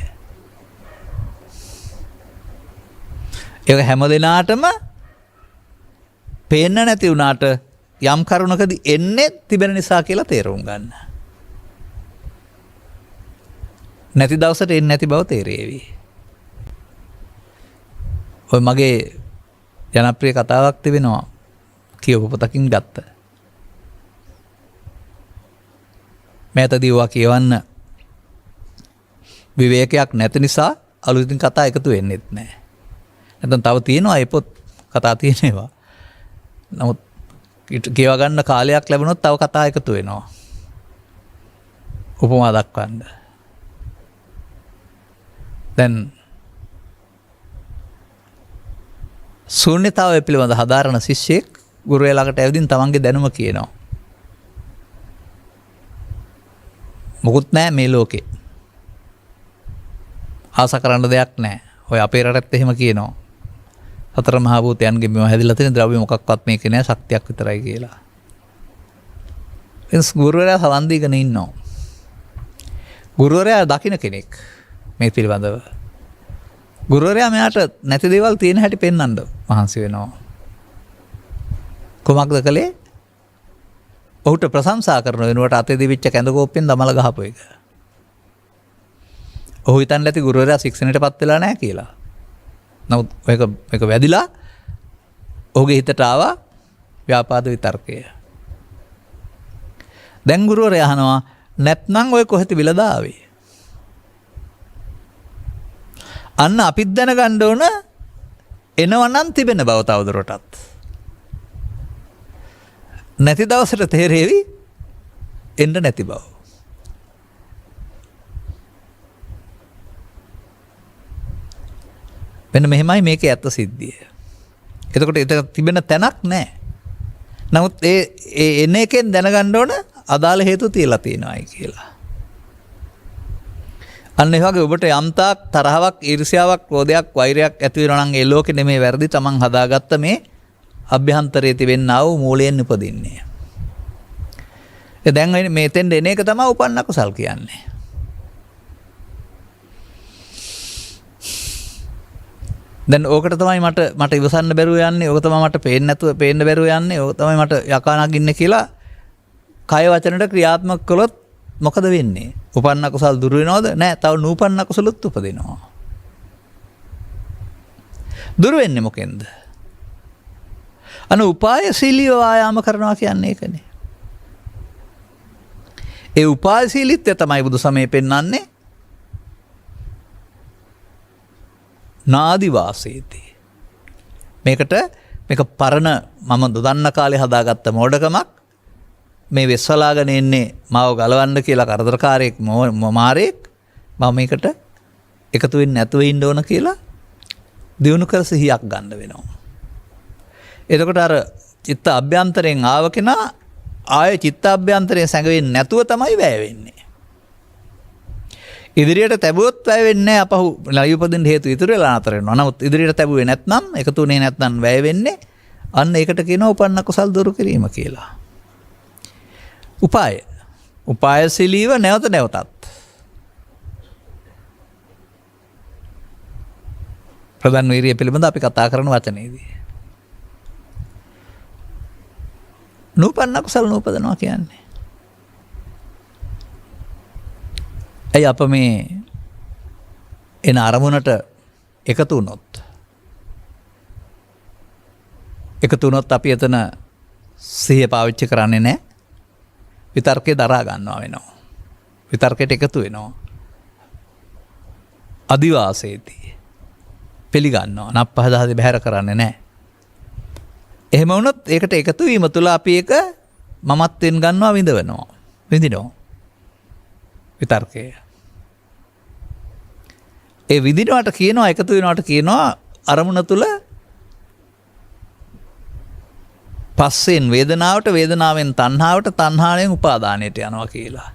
ඒක හැම දිනාටම පේන්න නැති වුණාට යම් කරුණකදී එන්නේ තිබෙන නිසා කියලා තේරුම් ගන්න. නැති දවසට එන්නේ නැති බව තේරෙවි. ඔය මගේ ජනප්‍රිය කතාවක් තිබෙනවා කියවපු පොතකින් ගත්ත. මෑතදී ඔවා කියවන්න විවේකයක් නැති නිසා අලුතින් කතා එකතු වෙන්නෙත් නැහැ. නැත්නම් තව තියෙනවා ඒ පොත් කතා තියෙනවා. නමුත් කියව ගන්න කාලයක් ලැබුණොත් තව කතා එකතු වෙනවා. උපමා දක්වන්න. දැන් ශූන්‍යතාවය පිළිබඳ හදාරන ශිෂ්‍යෙක් ගුරුවරයා ළඟට ඇවිදින් තමන්ගේ දැනුම කියනවා. මොකුත් නැහැ මේ ලෝකේ. ආස කරන්න දෙයක් නැහැ. ඔය අපේ රටත් එහෙම කියනවා. සතර මහා භූතයන්ගේ මේව හැදිලා තියෙන ද්‍රව්‍ය මොකක්වත් මේකේ නැහැ, ශක්තියක් විතරයි කියලා. එස් ගුරුවරයා සවන් දීගෙන ඉන්නවා. ගුරුවරයා දකින්න කෙනෙක් මේ පිළිබඳව. ගුරුවරයා මෙයාට නැති දේවල් තියෙන හැටි පෙන්වන්න මහන්සි වෙනවා. කොමක්ද කළේ? ඔහුට ප්‍රශංසා කරන වෙනුවට අතේ දිවිච්ච කැඳ කෝප්පෙන් දමල ගහපු එක. ඔහු හිතන්නේ නැති ගුරුවරයා ශික්ෂණයටපත් වෙලා නැහැ කියලා. නමුත් මේක වැදිලා ඔහුගේ හිතට ආවා ව්‍යාපාද විතර්කය. දැන් ගුරුවරයා අහනවා නැත්නම් ඔය කොහෙද විලදා ආවේ? අන්න අපිත් දැනගන්න ඕන එනවනම් තිබෙන බව තවදුරටත්. නැති දවසට තේරෙවි එන්න නැති බව. මෙන්න මෙහෙමයි මේකේ ඇත්ත සිද්ධිය. එතකොට ඒක තිබෙන තැනක් නැහැ. නමුත් ඒ එන එකෙන් දැනගන්න ඕන අදාළ හේතු තියලා තියෙනවායි කියලා. අන්න ඒ වගේ ඔබට යම්තාක් තරහවක්, ඊර්ෂ්‍යාවක්, ක්‍රෝධයක්, වෛරයක් ඇති වෙනවා නම් ඒ ලෝකෙ නෙමේ වැරදි තමන් හදාගත්ත මේ අභ්‍යන්තරයේ තිබෙනා වූ මූලයෙන් උපදින්නේ. දැන් මෙතෙන් එන එක තමයි උපන්න කුසල් කියන්නේ. දැන් ඕකට තමයි මට ඉවසන්න බැරුව යන්නේ. ඕක තමයි මට පේන්න බැරුව යන්නේ. ඕක තමයි මට යකා නගින්නේ කියලා කය වචනට ක්‍රියාත්මක කළොත් මොකද වෙන්නේ? උපන්න කුසල් දුරු වෙනවද? නැහැ. තව නූපන්න කුසලුත් උපදිනවා. දුරු වෙන්නේ මොකෙන්ද? උපායශීලීව ආයාම කරනවා කියන්නේ ඒකනේ. ඒ උපායශීලීත්වය තමයි බුදු සමය පෙන්වන්නේ. නාදි වාසේති. මේක පරණ මම දොදන්න කාලේ හදාගත්ත මෝඩකමක්. මේ වෙස්වලාගෙන එන්නේ මාව ගලවන්න කියලා කරදරකාරයෙක් මාරයෙක්. මම මේකට එකතු වෙන්නේ නැතුව ඉන්න ඕන කියලා දිනු කර සිහියක් ගන්න වෙනවා. එතකොට අර චිත්ත අභ්‍යන්තරයෙන් ආව කෙනා ආය චිත්ත අභ්‍යන්තරයෙන් සැඟවෙන්නේ නැතුව තමයි වැය වෙන්නේ. ඉදිරියට තැබුවොත් වැය වෙන්නේ නැහැ. අපහු ලයි උපදින්න හේතු ඉතුරු වෙලා නතර වෙනවා. නමුත් ඉදිරියට තැබුවේ නැත්නම් එකතු වෙන්නේ නැත්නම් වැය වෙන්නේ. අන්න ඒකට කියනවා උපන්න කුසල් දුරු කිරීම කියලා. උපාය. උපායශීලීව නැවත නැවතත්. ප්‍රධාන වීර්යය පිළිබඳ අපි කතා කරන වචනේදී. නූපන්න කුසල් නූපදනවා කියන්නේ. ඇයි අප මේ එන අරමුණට එකතු වුණොත් අපි එතන සිහිය පාවිච්චි කරන්නේ නැහැ. විතර්කේ දරා ගන්නවා වෙනවා. විතර්කයට එකතු වෙනවා. අදිවාසේදී පිළිගන්නවා. නප්පහදාදී බැහැර කරන්නේ නැහැ. එහෙම වුණොත් ඒකට එකතු වීම තුළ අපි ඒක මමත්වෙන් ගන්නවා විඳිනවා. විතර්කය. ඒ විඳිනවට කියනවා එකතු වෙනවට කියනවා අරමුණ තුළ පස්සෙන් වේදනාවට වේදනාවෙන් තණ්හාවට තණ්හාවෙන් උපාදානයට යනවා කියලා.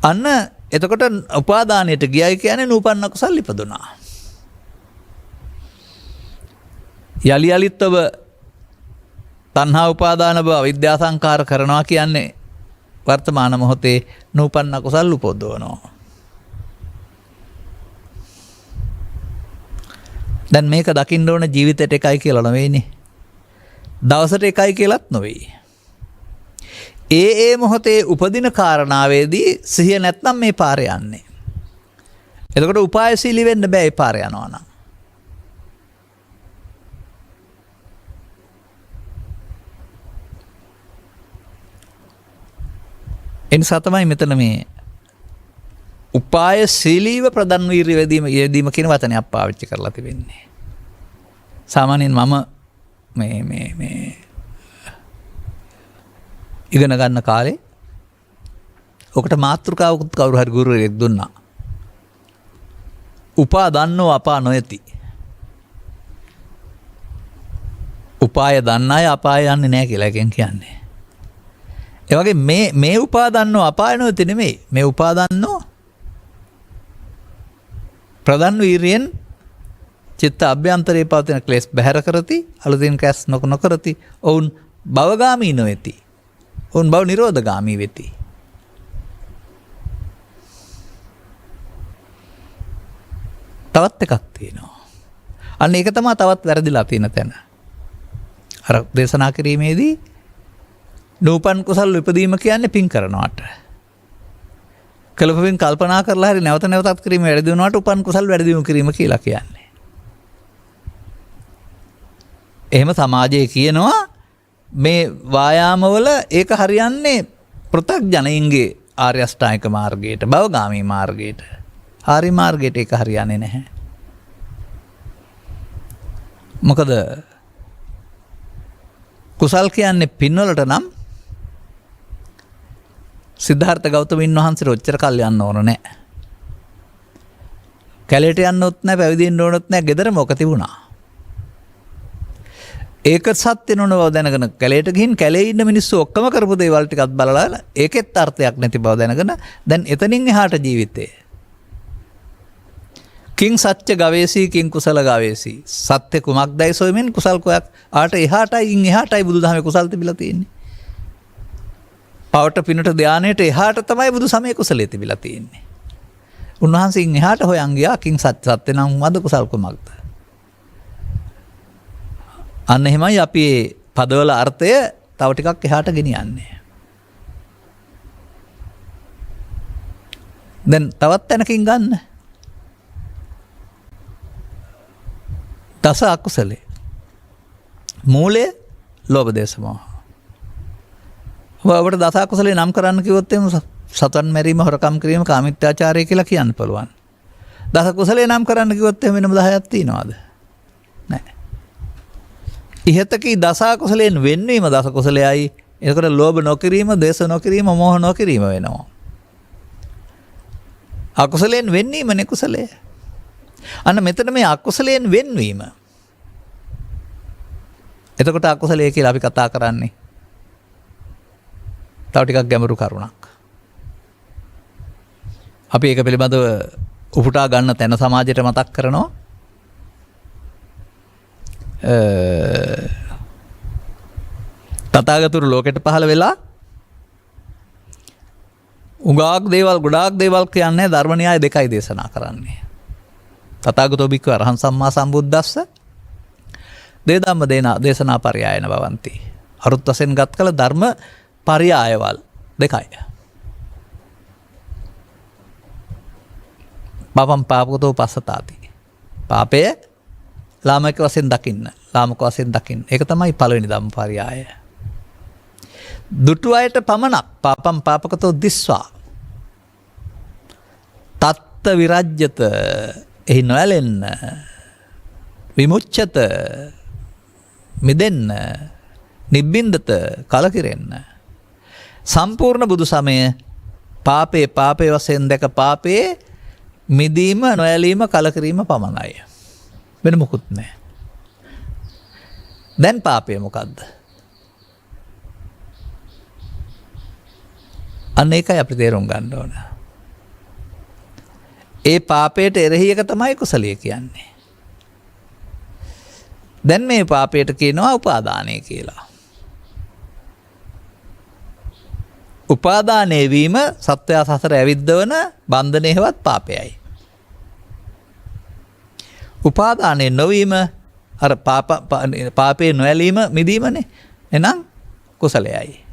අන්න එතකොට උපාදානයට ගියයි කියන්නේ නූපන්න කුසල් ඉපදුනා. යලි යලිත්ව තණ්හා උපාදාන බව විද්‍යා සංකාර කරනවා කියන්නේ වර්තමාන මොහොතේ නූපන්න කුසල් උපදවනවා. දැන් මේක දකින්න ඕන ජීවිතේට එකයි කියලා නෙවෙයිනේ. දවසට එකයි කියලාත් නෙවෙයි. ඒ මොහොතේ උපදින කාරණාවේදී සිහිය නැත්නම් මේ පාරේ යන්නේ. එතකොට උපායශීලී වෙන්න බෑ ඒ පාරේ යනවා නම්. එනිසා තමයි මෙතන මේ උපායශීලීව ප්‍රධාන වීර්ය යෙදීම කියන වචනයක් පාවිච්චි කරලා තිබෙන්නේ. සාමාන්‍යයෙන් මම මේ ඉගෙන ගන්න කාලේ ඔකට මාතෘකාවකුත් කවුරු හරි ගුරුවරයෙක් දුන්නා. උපාදන්නෝ අපා නොයති. උපාය දන්න අය අපාය යන්නේ නැහැ කියලා එකෙන් කියන්නේ. ඒ වගේ මේ උපාදන්නෝ අපාය නොයති නෙමෙයි. මේ උපාදන්නෝ ප්‍රධාන වීර්යෙන් චිත්ත අභ්‍යන්තරයේ පවතින ක්ලේශ බැහැර කරති, අලුතින් කැස් නොකරති. ඔවුන් භවගාමී නොවේති. ඔවුන් භව නිරෝධගාමී වෙති. තවත් එකක් තියෙනවා. අන්න ඒක තමයි තවත් වැරදිලා තියෙන තැන. අර දේශනා කිරීමේදී නූපන් කුසල් උපදීම කියන්නේ පින් කරනවාට. කලපවින් කල්පනා කරලා හරි නැවත නැවතත් කිරීම වැඩි දිනුවාට උපන් කුසල් වැඩි දිනු කිරීම කියලා කියන්නේ. එහෙම සමාජයේ කියනවා මේ වායාමවල ඒක හරියන්නේ පෘථග්ජනයින්ගේ ආර්ය අෂ්ටාංගික මාර්ගයට, භවගාමී මාර්ගයට. ආර්ය මාර්ගයට ඒක හරියන්නේ නැහැ. මොකද කුසල් කියන්නේ පින්වලට නම් සිද්ධාර්ථ ගෞතමයන් වහන්සේට ඔච්චර කල් යන්න ඕන නැහැ. කැලේට යන්නොත් නැහැ, පැවිදි වෙන්න ඕනොත් නැහැ, ගෙදර මොක තිබුණා. ඒක සත්‍ය නොවන බව දැනගෙන කැලේට ගිහින් කැලේ ඉන්න මිනිස්සු ඔක්කොම කරපු දේවල් ටිකත් බලලා ඒකෙත් අර්ථයක් නැති බව දැනගෙන දැන් එතනින් එහාට ජීවිතේ. කිං සත්‍ය ගවේසී කිං කුසල ගවේසී. සත්‍ය කුමක්දයි සොයමින් කුසල් කොයක් ආට එහාටයි ඉන් එහාටයි බුදුදහමේ කුසල් තිබිලා තියෙන්නේ. පවට පිනට ධානයට එහාට තමයි බුදු සමයේ කුසලයේ තිබිලා තියෙන්නේ. උන්වහන්සේ ඉන් එහාට හොයන් ගියා කිං සත්‍ය නම් මද කුසල් කුමක්ද? අන්න එහෙමයි අපි පදවල අර්ථය තව ටිකක් එහාට ගෙනියන්නේ. දැන් තවත් තැනකින් ගන්න. දස අකුසලේ. මූලය ලෝභ දේශ මොහ. ඔබට දස අකුසලේ නම් කරන්න කිව්වොත් එහෙම සතන් මැරීම, හොරකම් කිරීම, කාමීත්‍යාචාරය කියලා කියන්න පුළුවන්. දස කුසලේ නම් කරන්න කිව්වොත් එහෙම වෙනම 10ක් තියනවාද? නැහැ. ඉහතකී දස කුසලයෙන් වෙන්වීම දස කුසලයයි. එතකොට ලෝභ නොකිරීම, දේශ නොකිරීම, මෝහ නොකිරීම වෙනවා. අකුසලයෙන් වෙන්වීමනේ කුසලය. අන්න මෙතන මේ අකුසලයෙන් වෙන්වීම. එතකොට අකුසලයේ කියලා අපි කතා කරන්නේ තව ටිකක් ගැඹුරු කරුණක්. අපි ඒක පිළිබඳව උපුටා ගන්න තැන සමාජයට මතක් කරනවා. තථාගතතුරු ලෝකෙට පහළ වෙලා ගොඩාක් දේවල් කියන්නේ ධර්ම න්‍යාය දෙකයි දේශනා කරන්නේ. තථාගතෝ භික්ඛු අරහං සම්මා සම්බුද්දස්ස දේ ධම්ම දේශනා පරයායන භවಂತಿ. අරුත් වශයෙන් ගත් කළ ධර්ම පරයායවල් දෙකයි. පාපම් පාපකතෝ පස්සතාති. පාපය ලාමක වශයෙන් දකින්න. ඒක තමයි පළවෙනි ධම්ම පරයාය. දුටු අයට පමණක් පාපම් පාපකතෝ දිස්වා. තත්ත විරජ්‍යත එහි නොඇලෙන්න. විමුච්ඡත මිදෙන්න. නිබ්බින්දත කලකිරෙන්න. සම්පූර්ණ බුදු සමය පාපේ වශයෙන් දැක පාපේ මිදීම නොඇලීම කලකිරීම පමණයි. වෙන මොකුත් නැහැ. දැන් පාපය මොකද්ද? අන්න ඒකයි අපි තේරුම් ගන්න ඕන. ඒ පාපයට එරෙහි එක තමයි කුසලයේ කියන්නේ. දැන් මේ පාපයට කියනවා උපාදානය කියලා. උපාදානය වීම සත්වයා සසර ඇවිද්දවන බන්ධනයවත් පාපයයි. උපාදානය නොවීම අර පාපේ නොඇලීම මිදීමනේ. එහෙනම් කුසලයයි.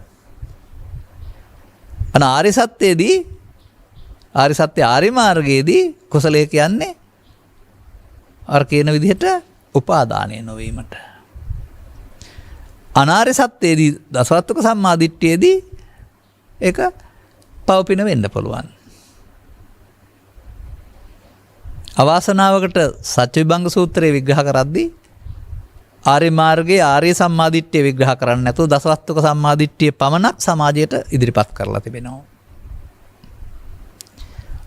අන ආර්ය සත්‍යයේදී ආර්ය සත්‍ය ආර්ය මාර්ගයේදී කුසලය කියන්නේ අර කියන විදිහට උපාදානය නොවීමට. අනාර්ය සත්‍යයේදී දසවත්තුක සම්මාදිට්ඨියේදී ඒක පවපින වෙන්න පුළුවන්. අවාසනාවකට සත්‍යවිභංග සූත්‍රයේ විග්‍රහ කරද්දී ආර්ය මාර්ගයේ ආර්ය සම්මාදිට්ඨිය විග්‍රහ කරන්නේ නැතුව දසවස්තුක සම්මාදිට්ඨිය පමණක් සමාජයට ඉදිරිපත් කරලා තිබෙනවා.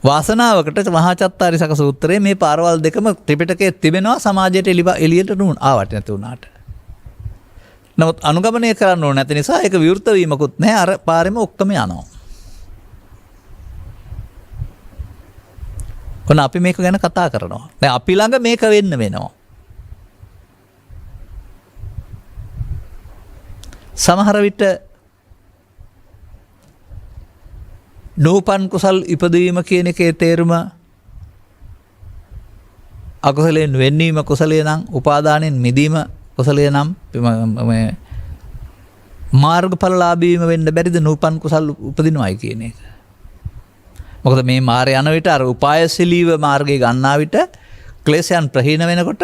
වාසනාවකට මහා චත්තාරිසක සූත්‍රයේ මේ පාරවල් දෙකම ත්‍රිපිටකයේ තිබෙනවා සමාජයට එළියට ආවට නැති වුණාට. නමුත් අනුගමනය කරන්න ඕන නැති නිසා ඒක විවෘත වීමකුත් නැහැ. අර පාරෙම ඔක්කොම යනවා. කොහොන අපි මේක ගැන කතා කරනවා. දැන් අපි ළඟ මේක වෙන්න වෙනවා. සමහර විට නූපන් කුසල් ඉපදවීම කියන එකේ තේරුම අකුසලයෙන් වෙන්වීම කුසලය නම් උපාදානයෙන් මිදීම කුසලය නම් මාර්ගඵලලාභී වීම වෙන්න බැරිද නූපන් කුසල් උපදිනවයි කියන එක. මොකද මේ මාර්ගය යන විට අර උපායශීලීව මාර්ගය ගන්නා විට ක්ලේශයන් ප්‍රහීන වෙනකොට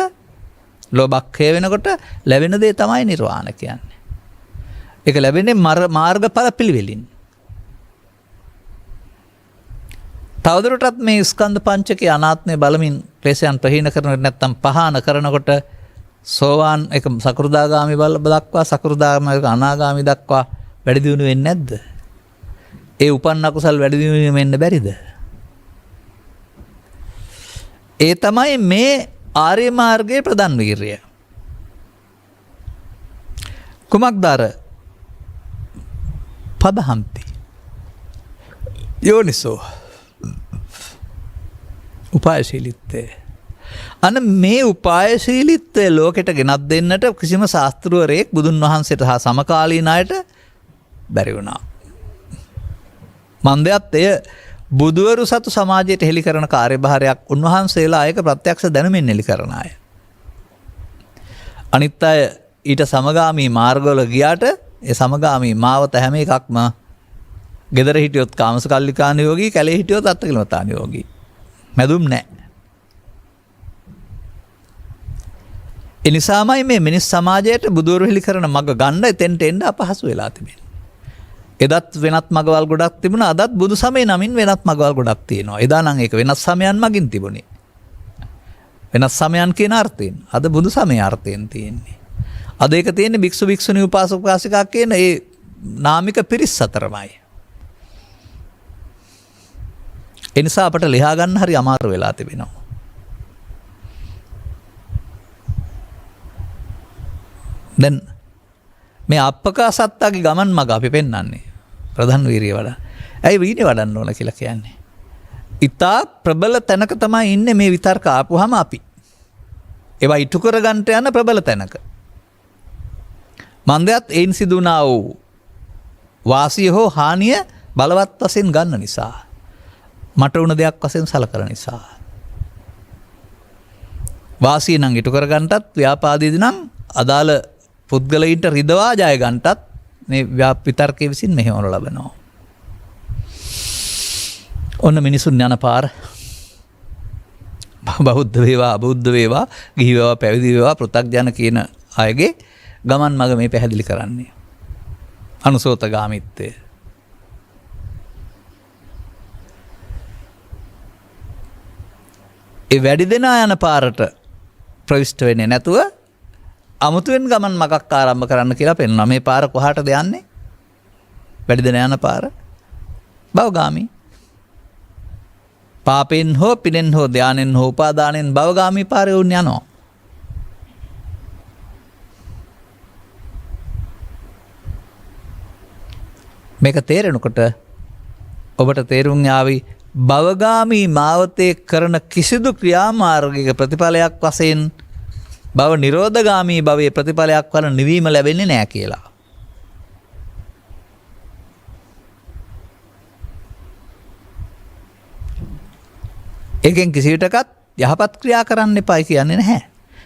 ලෝභක්ඛය වෙනකොට ලැබෙන දේ තමයි නිර්වාණ කියන්නේ. ඒක ලැබෙන්නේ මාර්ගඵල පිළිවෙලින්. තවදුරටත් මේ ස්කන්ධ පංචකයේ අනාත්මය බලමින් ක්ලේශයන් ප්‍රහීන කරනකොට නැත්නම් පහාන කරනකොට සෝවාන් එක සකෘදාගාමි බල දක්වා සකෘදාගාමි අනාගාමි දක්වා වැඩි දියුණු වෙන්නේ නැද්ද? ඒ උපන්න කුසල් වැඩි දියුණු වෙන්න බැරිද? ඒ තමයි මේ ආර්ය මාර්ගයේ ප්‍රධාන වීර්යය. කුමක්දාර පදහන්ති යෝනිසෝ උපායශීලීත්වය. අන්න මේ උපායශීලීත්වය ලෝකෙට ගෙනත් දෙන්නට කිසිම ශාස්ත්‍රවරයෙක් බුදුන් වහන්සේට හා සමකාලීන අයට බැරි වුණා. මන්දයත් එය බුදුවරු සතු සමාජයට හෙළි කරන කාර්යභාරයක් උන්වහන්සේලා ඒක ප්‍රත්‍යක්ෂ දැනුමින් හෙළි කරන අය. අනිත් අය ඊට සමගාමී මාර්ගවල ගියාට ඒ සමගාමී මාවත හැම එකක්ම ගෙදර හිටියොත් කාමසකල්ලිකානුයෝගී, කැලේ හිටියොත් අත්තකිලමතානුයෝගී. මැදුම් නැහැ. එනිසාමයි මේ මිනිස් සමාජයට බුදුවරු හෙළි කරන මඟ ගන්න එතෙන්ට එන්න අපහසු වෙලා තිබෙන්නේ. එදත් වෙනත් මගවල් ගොඩක් තිබුණා. අදත් බුදු සමය නමින් වෙනත් මගවල් ගොඩක් තියෙනවා. එදා නම් ඒක වෙනස් සමයන් මගින් තිබුණේ. වෙනස් සමයන් කියන අර්ථයෙන්. අද බුදු සමයේ අර්ථයෙන් තියෙන්නේ. අද ඒක තියෙන්නේ භික්ෂු භික්ෂුණී උපාසක උපාසිකා කියන ඒ නාමික පිරිස් අතරමයි. ඒ නිසා අපට ලියා ගන්න හරි අමාරු වෙලා තිබෙනවා. දැන් මේ අප්පකා සත්තාගේ ගමන් මඟ අපි පෙන්වන්නේ. ප්‍රධාන වීරිය වඩා. ඇයි වීර්ය වඩන්න ඕන කියලා කියන්නේ? ඉතා ප්‍රබල තැනක තමයි ඉන්නේ මේ විතර්ක ආපුවාම අපි. ඒවා ඉටු කරගන්න යන ප්‍රබල තැනක. මන්දයත් එයින් සිදුනා වූ වාසිය හෝ හානිය බලවත් වශයෙන් ගන්න නිසා. මට උන දෙයක් වශයෙන් සලකන නිසා. වාසිය නම් ඉටු කරගන්නටත් ව්‍යාපාදයේදී නම් අදාළ පුද්ගලයින්ට රිදවා ජය ගන්නටත් මේ විතර්කයේ විසින් මෙහෙවනු ලබනවා. ඔන්න මිනිසුන් යන පාර බෞද්ධ වේවා අබෞද්ධ වේවා ගිහි වේවා පැවිදි වේවා පෘථග්ජන කියන අයගේ ගමන් මඟ මේ පැහැදිලි කරන්නේ. අනුසෝතගාමිත්වය. ඒ වැඩි දෙනා යන පාරට ප්‍රවිෂ්ඨ වෙන්නේ නැතුව අමුතුවෙන් ගමන් මගක් ආරම්භ කරන්න කියලා පෙන්වනවා. මේ පාර කොහාටද යන්නේ? වැඩි දෙනා යන පාර භවගාමී. පාපෙන් හෝ පිනෙන් හෝ ධානයෙන් හෝ උපාදානෙන් භවගාමී පාරේ උන් යනවා. මේක තේරෙනකොට ඔබට තේරුම් යාවි භවගාමී මාවතේ කරන කිසිදු ක්‍රියාමාර්ගයක ප්‍රතිඵලයක් වශයෙන් භව නිරෝධගාමී භවයේ ප්‍රතිඵලයක් වන නිවීම ලැබෙන්නේ නැහැ කියලා. ඒකෙන් කිසිවිටකත් යහපත් ක්‍රියා කරන්න එපායි කියන්නේ නැහැ.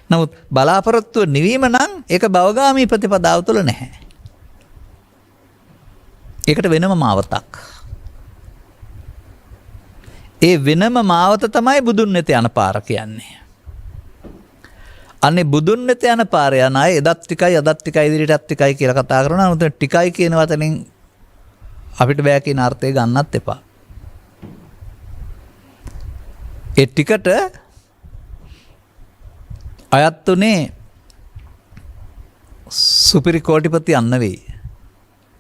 නමුත් බලාපොරොත්තුව නිවීම නම් ඒක භවගාමී ප්‍රතිපදාව තුළ නැහැ. ඒකට වෙනම මාවතක්. ඒ වෙනම මාවත තමයි බුදුන් වෙත යන පාර කියන්නේ. අනේ බුදුන් වෙත යන පාර යන අය එදත් ටිකයි අදත් ටිකයි ඉදිරියටත් ටිකයි කියලා කතා කරනවා. නමුත් ටිකයි කියන වචනෙන් අපිට බෑ කියන අර්ථය ගන්නත් එපා. ඒ ටිකට අයත් උනේ සුපිරි කෝටිපති අන්න නෙවෙයි.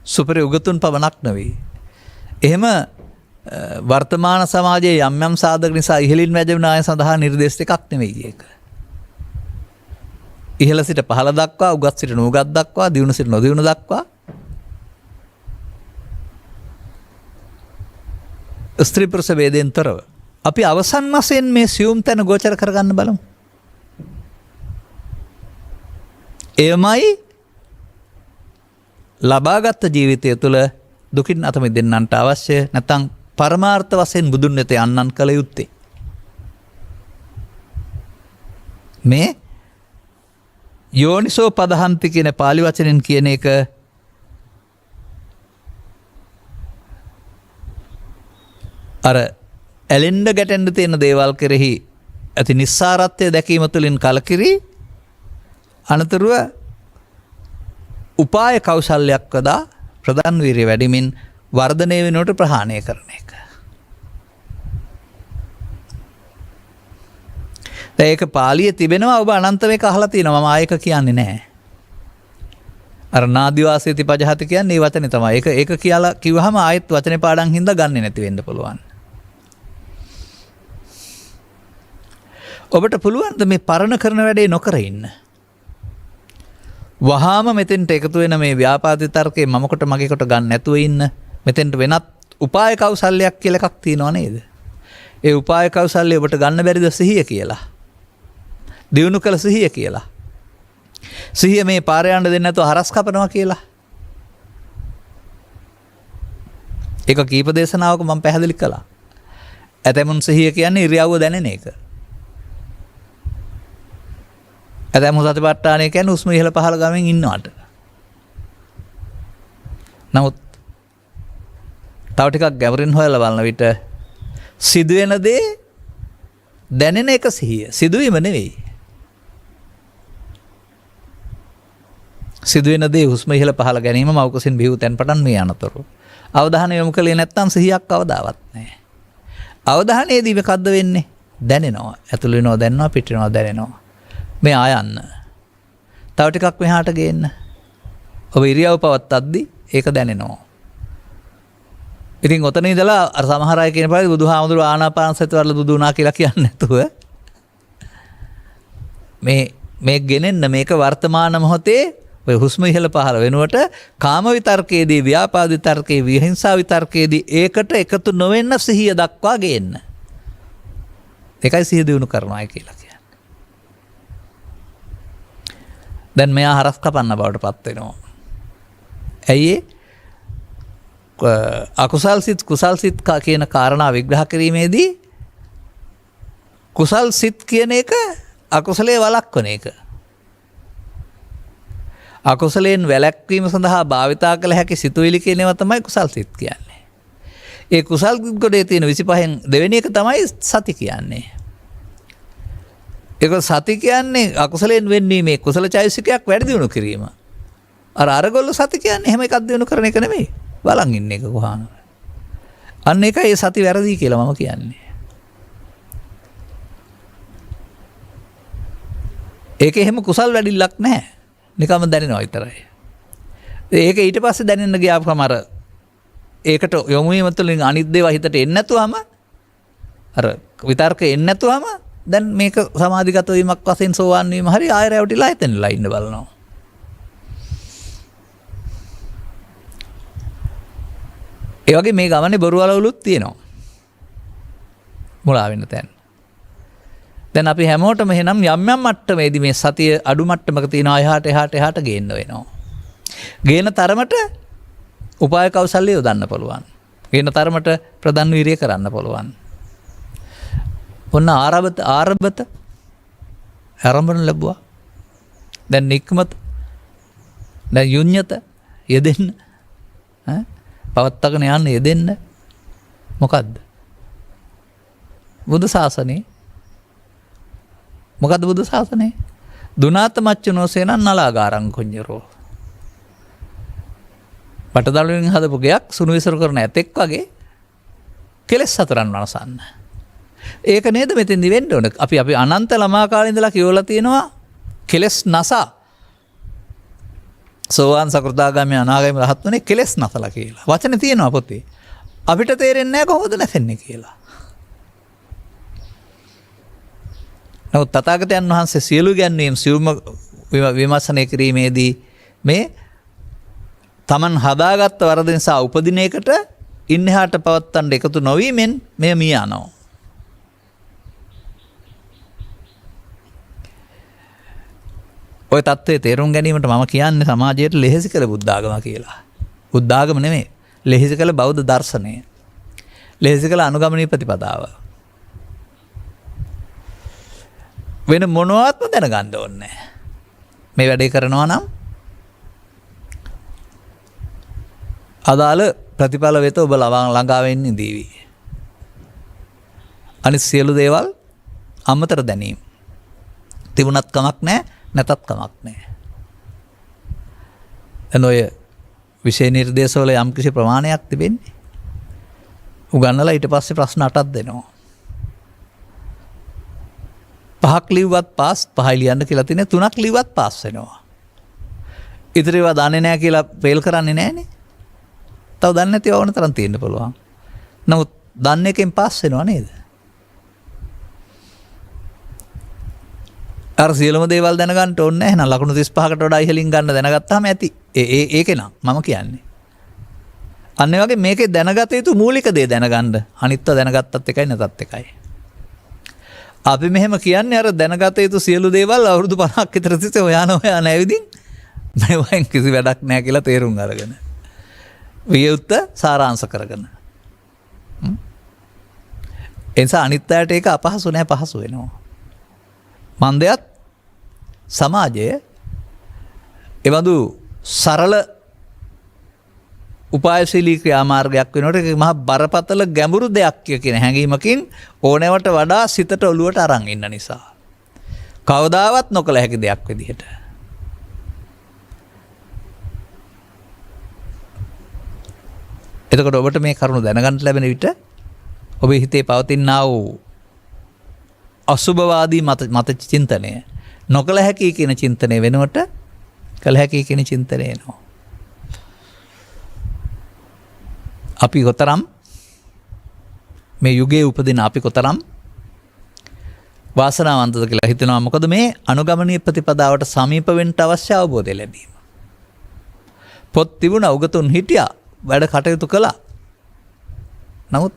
සුපිරි උගතුන් පවණක් නෙවෙයි. එහෙම වර්තමාන සමාජයේ යම් යම් සාධක නිසා ඉහළින් වැජෙන අය සඳහා නිර්දේශ එකක් නෙවෙයි ඒක. ඉහළ සිට පහළ දක්වා උගත් සිට නුගත් දක්වා දියුණු සිට නොදියුණු දක්වා ස්ත්‍රී පුරුෂ වේදෙන් තොරව අපි අවසන් වශයෙන් මේ සියුම් තැන ගෝචර කරගන්න බලමු. එයමයි ලබාගත් ජීවිතය තුළ දුකින් අත මිදෙන්නන්ට අවශ්‍ය නැත්නම් පරමාර්ථ වශයෙන් බුදුන් වෙත යන්නන් කළ යුත්තේ. මේ යෝනිසෝ පදහන්ති කියන පාලි වචනෙන් කියන එක අර ඇලෙන්ඩ ගැටෙන්ඩ තියෙන දේවල් කෙරෙහි ඇති නිස්සාරත්වය දැකීම තුළින් කලකිරී අනතුරුව උපාය කෞශල්‍යයක් වදා ප්‍රධාන වීරිය වැඩිමින් වර්ධනය වෙනුවට ප්‍රහාණය කරන එක. ඒක පාලියේ තිබෙනවා ඔබ අනන්ත මේක අහලා තියෙනවා මම ආයක කියන්නේ නැහැ. අර නාදිවාසීති පජහති කියන්නේ මේ වචනේ තමයි. ඒක කියලා කිව්වහම ආයෙත් වචනේ පාඩම් හින්දා ගන්නෙ නැති වෙන්න පුළුවන්. ඔබට පුළුවන් ද මේ පරණ කරන වැඩේ නොකර ඉන්න? වහාම මෙතෙන්ට එකතු වෙන මේ ව්‍යාපාද තර්කේ මම කොට මගේ කොට ගන්න නැතුව ඉන්න. මෙතෙන්ට වෙනත් උපාය කෞශල්‍යයක් කියලා එකක් තියෙනව නේද? ඒ උපාය කෞශල්‍ය ඔබට ගන්න බැරිද සිහිය කියලා? දියුණු කළ සිහිය කියලා. සිහිය මේ පාර යන්න දෙන්නේ නැතුව හරස් කපනවා කියලා. ඒක කීප දේශනාවක මම පැහැදිලි කළා. ඇතැමුන් සිහිය කියන්නේ ඉරියව්ව දැනෙන එක. ඇතැමු සතිපට්ඨානය කියන්නේ හුස්ම ඉහළ පහළ ගමෙන් ඉන්නවට. නමුත් තව ටිකක් ගැඹුරින් හොයලා බලන විට සිදුවෙන දේ දැනෙන එක සිහිය. සිදුවීම නෙවෙයි. සිදුවෙන දේ හුස්ම ඉහළ පහළ ගැනීම මවකුසින් බිහි වූ තැන් පටන් මේ අනතුරු. අවධානය යොමු කළේ නැත්නම් සිහියක් කවදාවත් නැහැ. අවධානයේදී මොකද්ද වෙන්නේ? දැනෙනවා. ඇතුළු වෙනවා දැනෙනවා පිට වෙනවා දැනෙනවා. මේ ආයන්න. තව ටිකක් මෙහාට ගේන්න. ඔබ ඉරියව් පවත්තද්දී ඒක දැනෙනවා. ඉතින් ඔතන ඉඳලා අර සමහර අය කියන පරිදි බුදුහාමුදුරුවෝ ආනාපාන සති වල දුදුනා කියලා කියන්නේ නැතුව මේ ගෙනෙන්න මේක වර්තමාන මොහොතේ ඔය හුස්ම ඉහළ පහළ වෙනුවට කාම විතර්කයේදී ව්‍යාපාද විතර්කයේ විහිංසා විතර්කයේදී ඒකට එකතු නොවෙන්න සිහිය දක්වා ගේන්න. ඒකයි සිහිය දියුණු කරනවා කියලා කියන්නේ. දැන් මෙයා හරස් කපන්න බවට පත් වෙනවා. ඇයි අකුසල් සිත් කුසල් සිත් කියන කාරණා විග්‍රහ කිරීමේදී කුසල් සිත් කියන එක අකුසලයේ වළක්වන එක. අකුසලයෙන් වැළැක්වීම සඳහා භාවිතා කළ හැකි සිතුවිලි කියන ඒවා තමයි කුසල් සිත් කියන්නේ. ඒ කුසල් ගොඩේ තියෙන 25න් දෙවෙනි එක තමයි සති කියන්නේ. ඒක සති කියන්නේ අකුසලයෙන් වෙන්නීමේ කුසල චෛතසිකයක් වැඩි දියුණු කිරීම. අරගොල්ලෝ සති කියන්නේ එහෙම එකක් දියුණු කරන එක නෙමෙයි. බලන් ඉන්න එක කොහාම. අන්න ඒකයි ඒ සති වැරදි කියලා මම කියන්නේ. ඒක එහෙම කුසල් වැඩිල්ලක් නැහැ. නිකම්ම දැනෙනවා විතරයි. ඒක ඊට පස්සේ දැනෙන්න ගියාම අර ඒකට යොමු වීම තුළින් අනිත් දේවල් හිතට එන්නේ නැතුවම අර විතර්ක එන්නේ නැතුවම දැන් මේක සමාධිගත වීමක් වශයෙන් සෝවාන් වීම හරි ආය රැවටිලා හිතෙන්නලා ඉන්න බලනවා. ඒ වගේ මේ ගමනේ බොරු වලවලුත් තියෙනවා. මුලා වෙන්න තැන්. දැන් අපි හැමෝටම එහෙනම් යම් යම් මට්ටමේදී මේ සතිය අඩු මට්ටමක තියෙනවා එහාට ගේන්න වෙනවා. ගේන තරමට උපාය කෞශල්‍ය යොදන්න පුළුවන්. ගේන තරමට ප්‍රධාන වීර්යය කරන්න පුළුවන්. ඔන්න ආරම්භන ලැබුවා. දැන් නික්මත දැන් යුඤ්ඤත යෙදෙන්න පවත්තගෙන යන්න යෙදෙන්න මොකද්ද? බුදු ශාසනේ මොකද්ද බුදු ශාසනේ? දුනාත මච්චනෝ සේනං නලාගාරං කුඤ්ඤරෝ. පටදළුවෙන් හදපු ගයක් සුණු විසරු කරන ඇතෙක් වගේ කෙලෙස් සතරන් වනසන්න. ඒක නේද මෙතෙන්දි වෙන්න ඕන. අපි අනන්ත ළමා කාලේ ඉඳලා කියවලා තියෙනවා කෙලෙස් නසා. සෝවාන් සකෘදාගාමී අනාගාමී රහත් වුණේ කෙලෙස් නසලා කියලා. වචනේ තියෙනවා පොතේ. අපිට තේරෙන්නේ නැහැ කොහොමද නැසෙන්නේ කියලා. නමුත් තථාගතයන් වහන්සේ සියලු ගැන්වීම් සියුම විමර්ශනය කිරීමේදී මේ තමන් හදාගත්ත වරද නිසා උපදින එකට ඉන්නහාට පවත්තන්න එකතු නොවීමෙන් මෙය මිය යනවා. ඔය தත්ත්වයේ තේරුම් ගැනීමට මම කියන්නේ සමාජයට ලෙහෙසි කළ බුද්ධාගම කියලා. බුද්ධාගම නෙමෙයි. ලෙහෙසි කළ බෞද්ධ දර්ශනය. ලෙහෙසි කළ අනුගමනීය ප්‍රතිපදාව. වෙන මොනවත්ම දැනගන්න ඕනේ. මේ වැඩේ කරනවා නම් අදාළ ප්‍රතිඵල වෙත ඔබ ළඟා වෙන්න ඉදීවි. අනිත් සියලු දේවල් අමතර දැනීම. තිබුණත් කමක් නැහැ, නැතත් කමක් නැහැ. එන ඔය විෂය නිර්දේශවල යම්කිසි ප්‍රමාණයක් තිබෙන්නේ. උගන්නලා ඊට පස්සේ ප්‍රශ්න 8ක් දෙනවා. 5ක් ලිව්වත් පාස්, 5යි ලියන්න කියලා තියෙන 3ක් ලිව්වත් පාස් වෙනවා. ඉතින් ඒවා දන්නේ නැහැ කියලා ෆේල් කරන්නේ නැහනේ. තව දන්නේ නැති ඕන තරම් තියෙන්න පුළුවන්. නමුත් දන්න එකෙන් පාස් වෙනවා නේද? අර සියලුම දේවල් දැනගන්න ඕනේ නැහැ. එහෙනම් ලකුණු 35කට වඩා ඉහළින් ගන්න දැනගත්තාම ඇති. ඒකේ නම් මම කියන්නේ. අන්න ඒ වගේ මේකේ දැනගත යුතු මූලික දේ දැනගන්න. අනිත්ව දැනගත්තත් එකයි නැතත් එකයි. අපි මෙහෙම කියන්නේ අර දැනගත යුතු සියලු දේවල් අවුරුදු 50ක් විතර තිස්සේ හොයන ඇවිදින් මේවෙන් කිසි වැඩක් නැහැ කියලා තේරුම් අරගෙන. වියුත්ත සාරාංශ කරගෙන. එනිසා අනිත් අයට ඒක අපහසු නැහැ, පහසු වෙනවා. මන්දයත් සමාජයේ එවඳු සරල උපායශීලී ක්‍රියාමාර්ගයක් වෙනකොට ඒක මහා බරපතල ගැඹුරු දෙයක් කියන හැඟීමකින් ඕනෑවට වඩා සිතට ඔලුවට අරන් ඉන්න නිසා. කවදාවත් නොකළ හැකි දෙයක් විදිහට. එතකොට ඔබට මේ කරුණු දැනගන්න ලැබෙන විට ඔබේ හිතේ පවතිනා වූ අසුභවාදී මත චින්තනය නොකළ හැකි කියන චින්තනය වෙනුවට කළ හැකි කියන චින්තනය එනවා. අපි කොතරම් මේ යුගයේ උපදින අපි කොතරම් වාසනාවන්තද කියලා හිතනවා. මොකද මේ අනුගමනීය ප්‍රතිපදාවට සමීප වෙන්න අවශ්‍ය අවබෝධය ලැබීම. පොත් තිබුණා, උගතුන් හිටියා, වැඩ කටයුතු කළා. නමුත්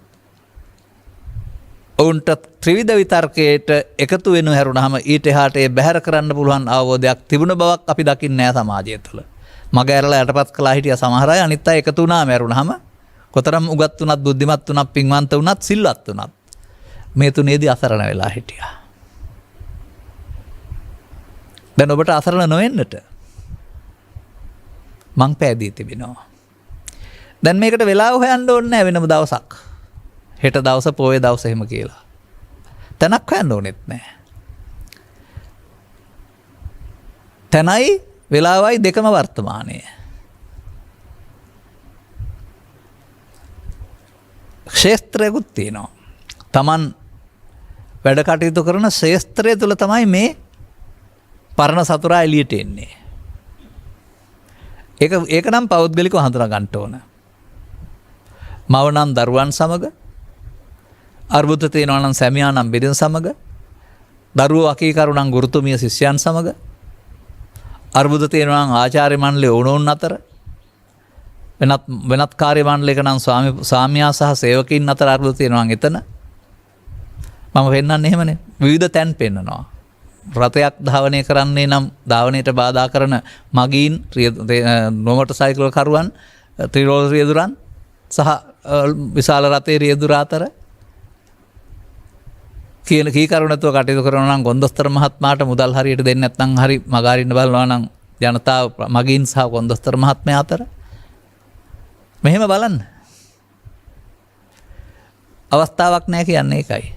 ඔවුන්ට ත්‍රිවිධ විතර්කයට එකතු වෙනු හැරුණාම ඊට එහාට ඒ බැහැර කරන්න පුළුවන් අවබෝධයක් තිබුණ බවක් අපි දකින්නේ නැහැ සමාජය තුළ. මග ඇරලා යටපත් කළා හිටියා සමහර අය, අනිත් අය එකතු වුණාම ඇරුණාම කොතරම් උගත් වුණත්, බුද්ධිමත් වුණත්, පින්වන්ත වුණත්, සිල්වත් වුණත් මේ තුනේදී අසරණ වෙලා හිටියා. දැන් ඔබට අසරණ නොවෙන්නට මං පෑදී තිබෙනවා. දැන් මේකට වෙලාව හොයන්න ඕනේ නැහැ වෙනම දවසක්. හෙට දවස, පොයේ දවස එහෙම කියලා. තැනක් හොයන්න ඕනෙත් නැහැ. තැනයි වෙලාවයි දෙකම වර්තමානයේ. ක්ෂේත්‍රයකුත් තියෙනවා. Taman වැඩ කටයුතු කරන ක්ෂේත්‍රය තුළ තමයි මේ පරණ සතුරා එළියට එන්නේ. ඒක නම් පෞද්ගලිකව හඳුනා ගන්න ඕන. මව නම් දරුවන් සමග, අර්බුද තියෙනවා නම් සැමියා නම් බිරිඳ සමග, දරුවෝ අකීකරු නම් ගුරුතුමිය ශිෂ්‍යයන් සමග, අර්බුද තියෙනවා නම් ආචාර්ය මණ්ඩලයේ ඕනෝන් අතර, වෙනත් කාර්ය මණ්ඩලයක නම් ස්වාමියා සහ සේවකයින් අතර අර්බුද තියෙනවා නම් එතන. මම පෙන්නන්නේ එහෙමනේ. විවිධ තැන් පෙන්නනවා. රථයක් ධාවනය කරන්නේ නම් ධාවනයට බාධා කරන මගීන්, නොමොටර් සයිකල් කරුවන්, ත්‍රිරෝල රියදුරන් සහ විශාල රථයේ රියදුර අතර කීකරුණතුව කටයුතු කරනවා නම් කොන්දස්තර මහත්මයාට මුදල් හරියට දෙන්නේ නැත්නම් හරි මගහරින්න බලනවා නම් ජනතාව, මගීන් සහ කොන්දස්තර මහත්මයා අතර. මෙහෙම බලන්න. අවස්ථාවක් නැහැ කියන්නේ ඒකයි.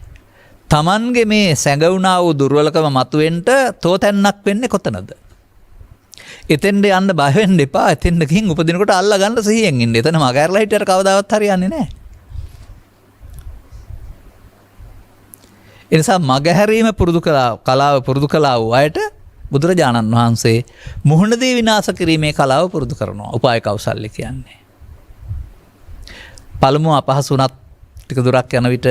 Tamange මේ සැඟවුණා වූ දුර්වලකම මතුවෙන්න තෝතැන්නක් වෙන්නේ කොතනද? එතෙන්ද යන්න බය වෙන්න එපා. එතෙන්ද ගිහින් උපදිනකොට අල්ලා ගන්න සිහියෙන් ඉන්න. එතන මගහැරලා හිටියට කවදාවත් හරියන්නේ නැහැ. ඒ නිසා මගහැරීම කලාව පුරුදු කළා වූ අයට බුදුරජාණන් වහන්සේ මුහුණදී විනාශ කිරීමේ කලාව පුරුදු කරනවා. උපාය කෞශල්‍ය කියන්නේ. පළමුව අපහසුණත් ටික දුරක් යන විට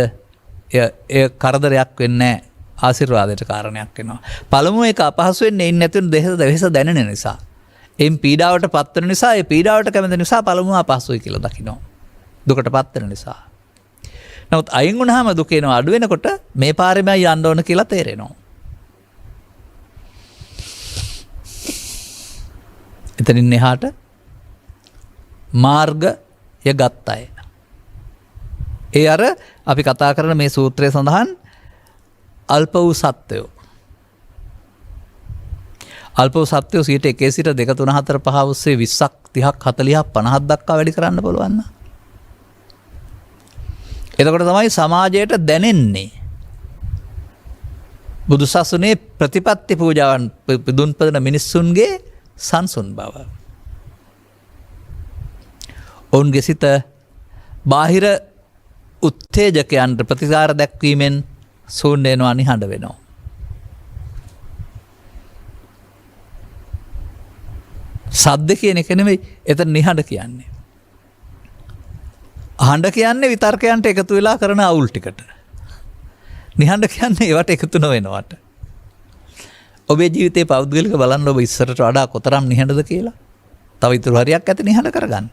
එය කරදරයක් වෙන්නේ නැහැ, ආශිර්වාදයට කාරණයක් වෙනවා. පළමුව එක අපහසු වෙන්නේ ඉන්නේ නැතුණු දෙහස දැනෙන නිසා. එම් පීඩාවට පත් වෙන නිසා, ඒ පීඩාවට කැමති නිසා පළමුව අපහසුයි කියලා දකිනවා. දුකට පත් වෙන නිසා. නමුත් අයින් වුණාම දුක එනවා අඩු වෙනකොට මේ පාරෙම යන්න ඕන කියලා තේරෙනවා. එතනින් එහාට මාර්ගය ගත්තයි. ඒ අර අපි කතා කරන මේ සූත්‍රයේ සඳහන් අල්ප වූ සත්වයෝ. අල්ප වූ සත්වයෝ 1 සිට 2 3 4 5 ඔස්සේ 20ක් 30ක් 40ක් 50ක් දක්වා වැඩි කරන්න පුළුවන් නා. එතකොට තමයි සමාජයට දැනෙන්නේ බුදුසසුනේ ප්‍රතිපත්ති පූජාවන් දුන්පදන මිනිස්සුන්ගේ සංසුන් බව. ඔවුන්ගේ සිත බාහිර උත්තේජකයන්ට ප්‍රතිකාර දැක්වීමෙන් සූන්‍ය වෙනවා, නිහඬ වෙනවා. සද්ද කියන එක නෙමෙයි එතන නිහඬ කියන්නේ. අහඬ කියන්නේ විතර්කයන්ට එකතු වෙලා කරන අවුල් ටිකට. නිහඬ කියන්නේ ඒවට එකතු නොවෙනවට. ඔබේ ජීවිතේ පෞද්ගලික බලන්න ඔබ ඉස්සරට වඩා කොතරම් නිහඬද කියලා. තව ඉතුරු හරියක් ඇති නිහඬ කරගන්න.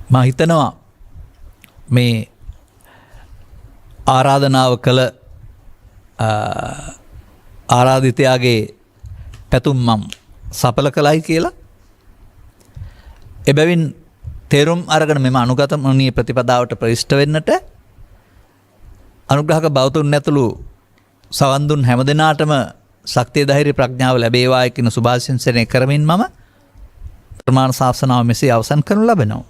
මම හිතනවා මේ ආරාධනාව කළ ආරාධිතයාගේ පැතුම් මම සඵල කළයි කියලා. එබැවින් තේරුම් අරගෙන මෙම අනුගතමනීය ප්‍රතිපදාවට ප්‍රවිෂ්ඨ වෙන්නට අනුග්‍රහක බෞතුන් ඇතුළු සවන් දුන් හැම දිනාටම ශක්තිය ධෛර්ය ප්‍රඥාව ලැබේවා කියන සුභාශිංසනය කරමින් මම ප්‍රමාණ ශාසනාව මෙසේ අවසන් කරනු ලබනවා.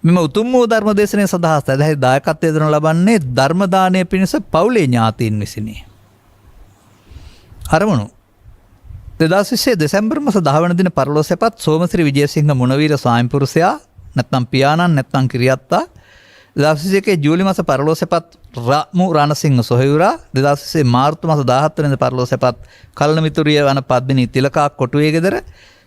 මෙම උතුම් වූ ධර්ම දේශනය සඳහා සදහයි දායකත්වය දෙනු ලබන්නේ ධර්ම දානය පිණිස පවුලේ ඥාතීන් විසිනි. අරමුණු 2020 දෙසැම්බර් මාස 10 වන දින පරලෝසෙපත් සෝමසිරි විජේසිංහ මුණවීර ස්වාමිපුරුෂයා නැත්නම් පියාණන් නැත්නම් කිරියත්තා 2021 ජූලි මාස පරලෝසෙපත් රාමු රණසිංහ සොහයුරා 2020 මාර්තු මාස 17 වෙනිදා පරලෝසෙපත් කල්නමිතුරිය වන පද්මිනී තිලකා කොටුවේ ගෙදර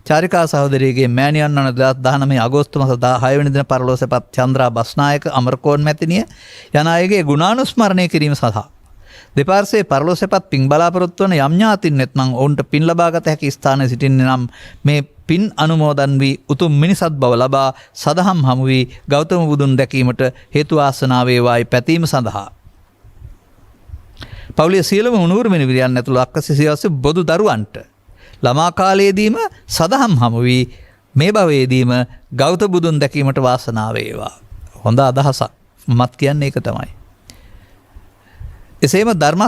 චාරිකා සහෝදරියගේ මෑණියන් වන 2019 අගෝස්තු මාස 16 වෙනි දින පරලෝසෙපත් චන්ද්‍රා බස්නායක අමරකෝන් මැතිණිය යන අයගේ ගුණානුස්මරණය කිරීම සඳහා දෙපාර්ශ්වයේ පරලෝසෙපත් පින් බලාපොරොත්තු වන යම් ඥාතින් නැත්නම් ඔවුන්ට පින් ලබාගත හැකි ස්ථානයේ සිටින්නේ නම් මේ පින් අනුමෝදන් වී උතුම් මිනිසත් බව ලබා සදහම් හමු වී ගෞතම බුදුන් දැකීමට හේතු වාසනා වේවායි පැතීම සඳහා පවුලේ සියලුම මුණුවරු මිනිවිරියන් ඇතුළු අක්කසි සියවසේ බොදු දරුවන්ට ළමා කාලයේදීම සදහම් හමු වී මේ භවයේදීම ගෞතම බුදුන් දැකීමට වාසනාව වේවා. හොඳ අදහසක්. මත් කියන්නේ ඒක තමයි. එසේම ධර්ම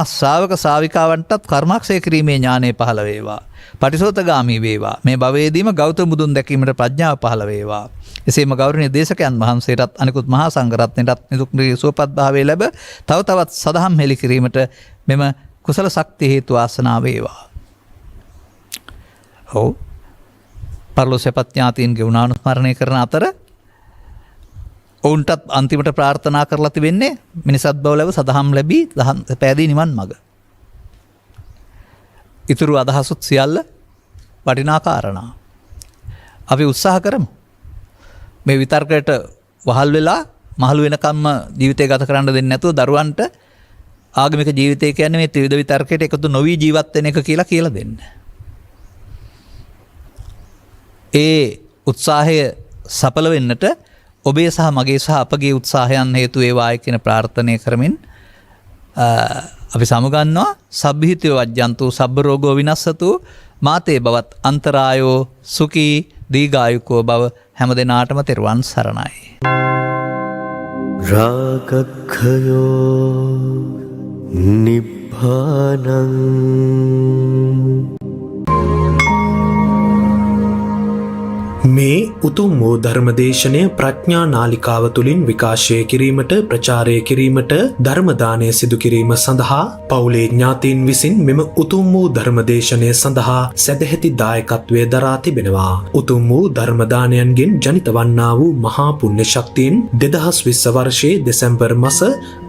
ශ්‍රාවක ශ්‍රාවිකාවන්ටත් කර්මක්ෂය කිරීමේ ඥානය පහළ වේවා. පටිසෝතගාමී වේවා. මේ භවයේදීම ගෞතම බුදුන් දැකීමට ප්‍රඥාව පහළ වේවා. එසේම ගෞරවනීය දේශකයන් වහන්සේටත් අනිකුත් මහා සංඝරත්නයටත් නිදුක් නිරෝගී සුවපත් භාවය ලැබ තව තවත් සදහම් හෙළි කිරීමට මෙම කුසල ශක්තිය හේතු වාසනා වේවා. ඔව්. පරලෝසෙපත් ඥාතීන්ගේ ගුණානුස්මරණය කරන අතර ඔවුන්ටත් අන්තිමට ප්‍රාර්ථනා කරලා තිබෙන්නේ මිනිසත් බව ලැබ සදහම් ලැබී පෑදී නිවන් මඟ. ඉතුරු අදහසුත් සියල්ල වටිනා කාරණා. අපි උත්සාහ කරමු. මේ විතර්කයට වහල් වෙලා මහලු වෙනකම්ම ජීවිතය ගත කරන්න දෙන්නේ නැතුව දරුවන්ට ආගමික ජීවිතය කියන්නේ මේ ත්‍රිවිධ විතර්කයට එකතු නොවි ජීවත් වෙන එක කියලා දෙන්න. ඒ උත්සාහය සඵල වෙන්නට ඔබේ සහ මගේ සහ අපගේ උත්සාහයන් හේතු වේවායි කියන ප්‍රාර්ථනය කරමින් අපි සමුගන්නවා සබ්බිහිතෝ වජ්ජන්තු සබ්බ රෝගෝ විනස්සතු මාතේ බවත් අන්තරායෝ සුඛී දීඝායුකෝ බව හැම දිනාටම තෙරුවන් සරණයි. රාගක්ඛයෝ නිබ්බානං මේ උතුම් වූ ධර්මදේශනය ප්‍රඥා නාලිකාව තුළින් විකාශය කිරීමට ප්‍රචාරය කිරීමට ධර්මදානය සිදු කිරීම සඳහා පවුලේ ඥාතීන් විසින් මෙම උතුම් වූ ධර්මදේශනය සඳහා සැදැහැති දායකත්වය දරා තිබෙනවා. උතුම් වූ ධර්මදානයන්ගෙන් ජනිත වන්නා වූ මහා පුණ්‍ය ශක්තියෙන් 2020 වර්ෂයේ දෙසැම්බර් මාස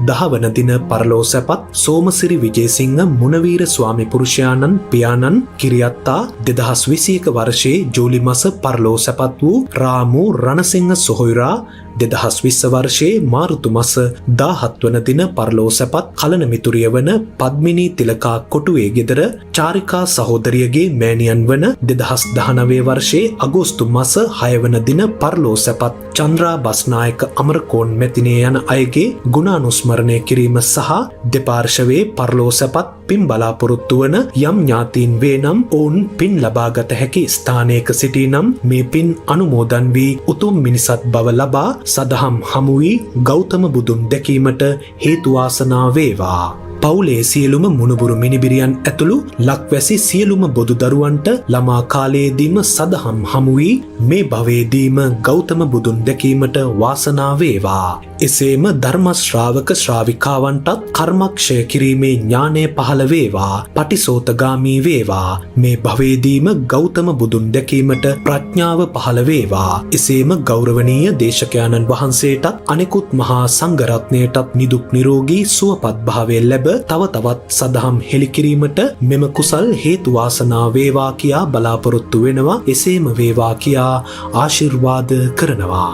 10 වන දින පරලෝ සැපත් සෝමසිරි විජේසිංහ මුණවීර ස්වාමි පුරුෂයාණන් පියාණන් කිරියත්තා 2021 වර්ෂයේ ජූලි මාස පරලෝ සැපත් වූ රාමු රණසිංහ සොහොයුරා 2020 වර්ෂයේ මාර්තු මාස 17 වන දින පරලෝ සැපත් කලන මිතුරිය වන පද්මිනී තිලකා කොටුවේ ගෙදර චාරිකා සහෝදරියගේ මෑණියන් වන 2019 වර්ෂයේ අගෝස්තු මාස 6 වන දින පරලෝ සැපත් චන්ද්‍රා බස්නායක අමරකෝන් මැතිණිය යන අයගේ ගුණානුස්මරණය කිරීම සහ දෙපාර්ශවයේ පරලෝ සැපත් පින් බලාපොරොත්තු වන යම් ඥාතීන් වේ නම් ඔවුන් පින් ලබාගත හැකි ස්ථානයක සිටී නම් මේ පින් අනුමෝදන් වී උතුම් මිනිසත් බව ලබා සදහම් හමු වී ගෞතම බුදුන් දැකීමට හේතු වාසනා වේවා. පවුලේ සියලුම මුණුබුරු මිනිබිරියන් ඇතුළු ලක්වැසි සියලුම බොදු දරුවන්ට ළමා කාලයේදීම සදහම් හමු වී මේ භවයේදීම ගෞතම බුදුන් දැකීමට වාසනාව වේවා. එසේම ධර්ම ශ්‍රාවක ශ්‍රාවිකාවන්ටත් කර්මක්ෂය කිරීමේ ඥානය පහළ වේවා. පටිසෝතගාමී වේවා. මේ භවයේදීම ගෞතම බුදුන් දැකීමට ප්‍රඥාව පහළ වේවා. එසේම ගෞරවනීය දේශකයාණන් වහන්සේටත් අනෙකුත් මහා සංඝරත්නයටත් නිදුක් නිරෝගී සුවපත් භාවය ලැබ තව තවත් සදහම් හෙළි කිරීමට මෙම කුසල් හේතු වාසනා වේවා කියා බලාපොරොත්තු වෙනවා. එසේම වේවා කියා ආශිර්වාද කරනවා.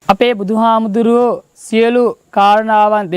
අපේ බුදුහාමුදුරුවෝ සියලු කාරණාවන්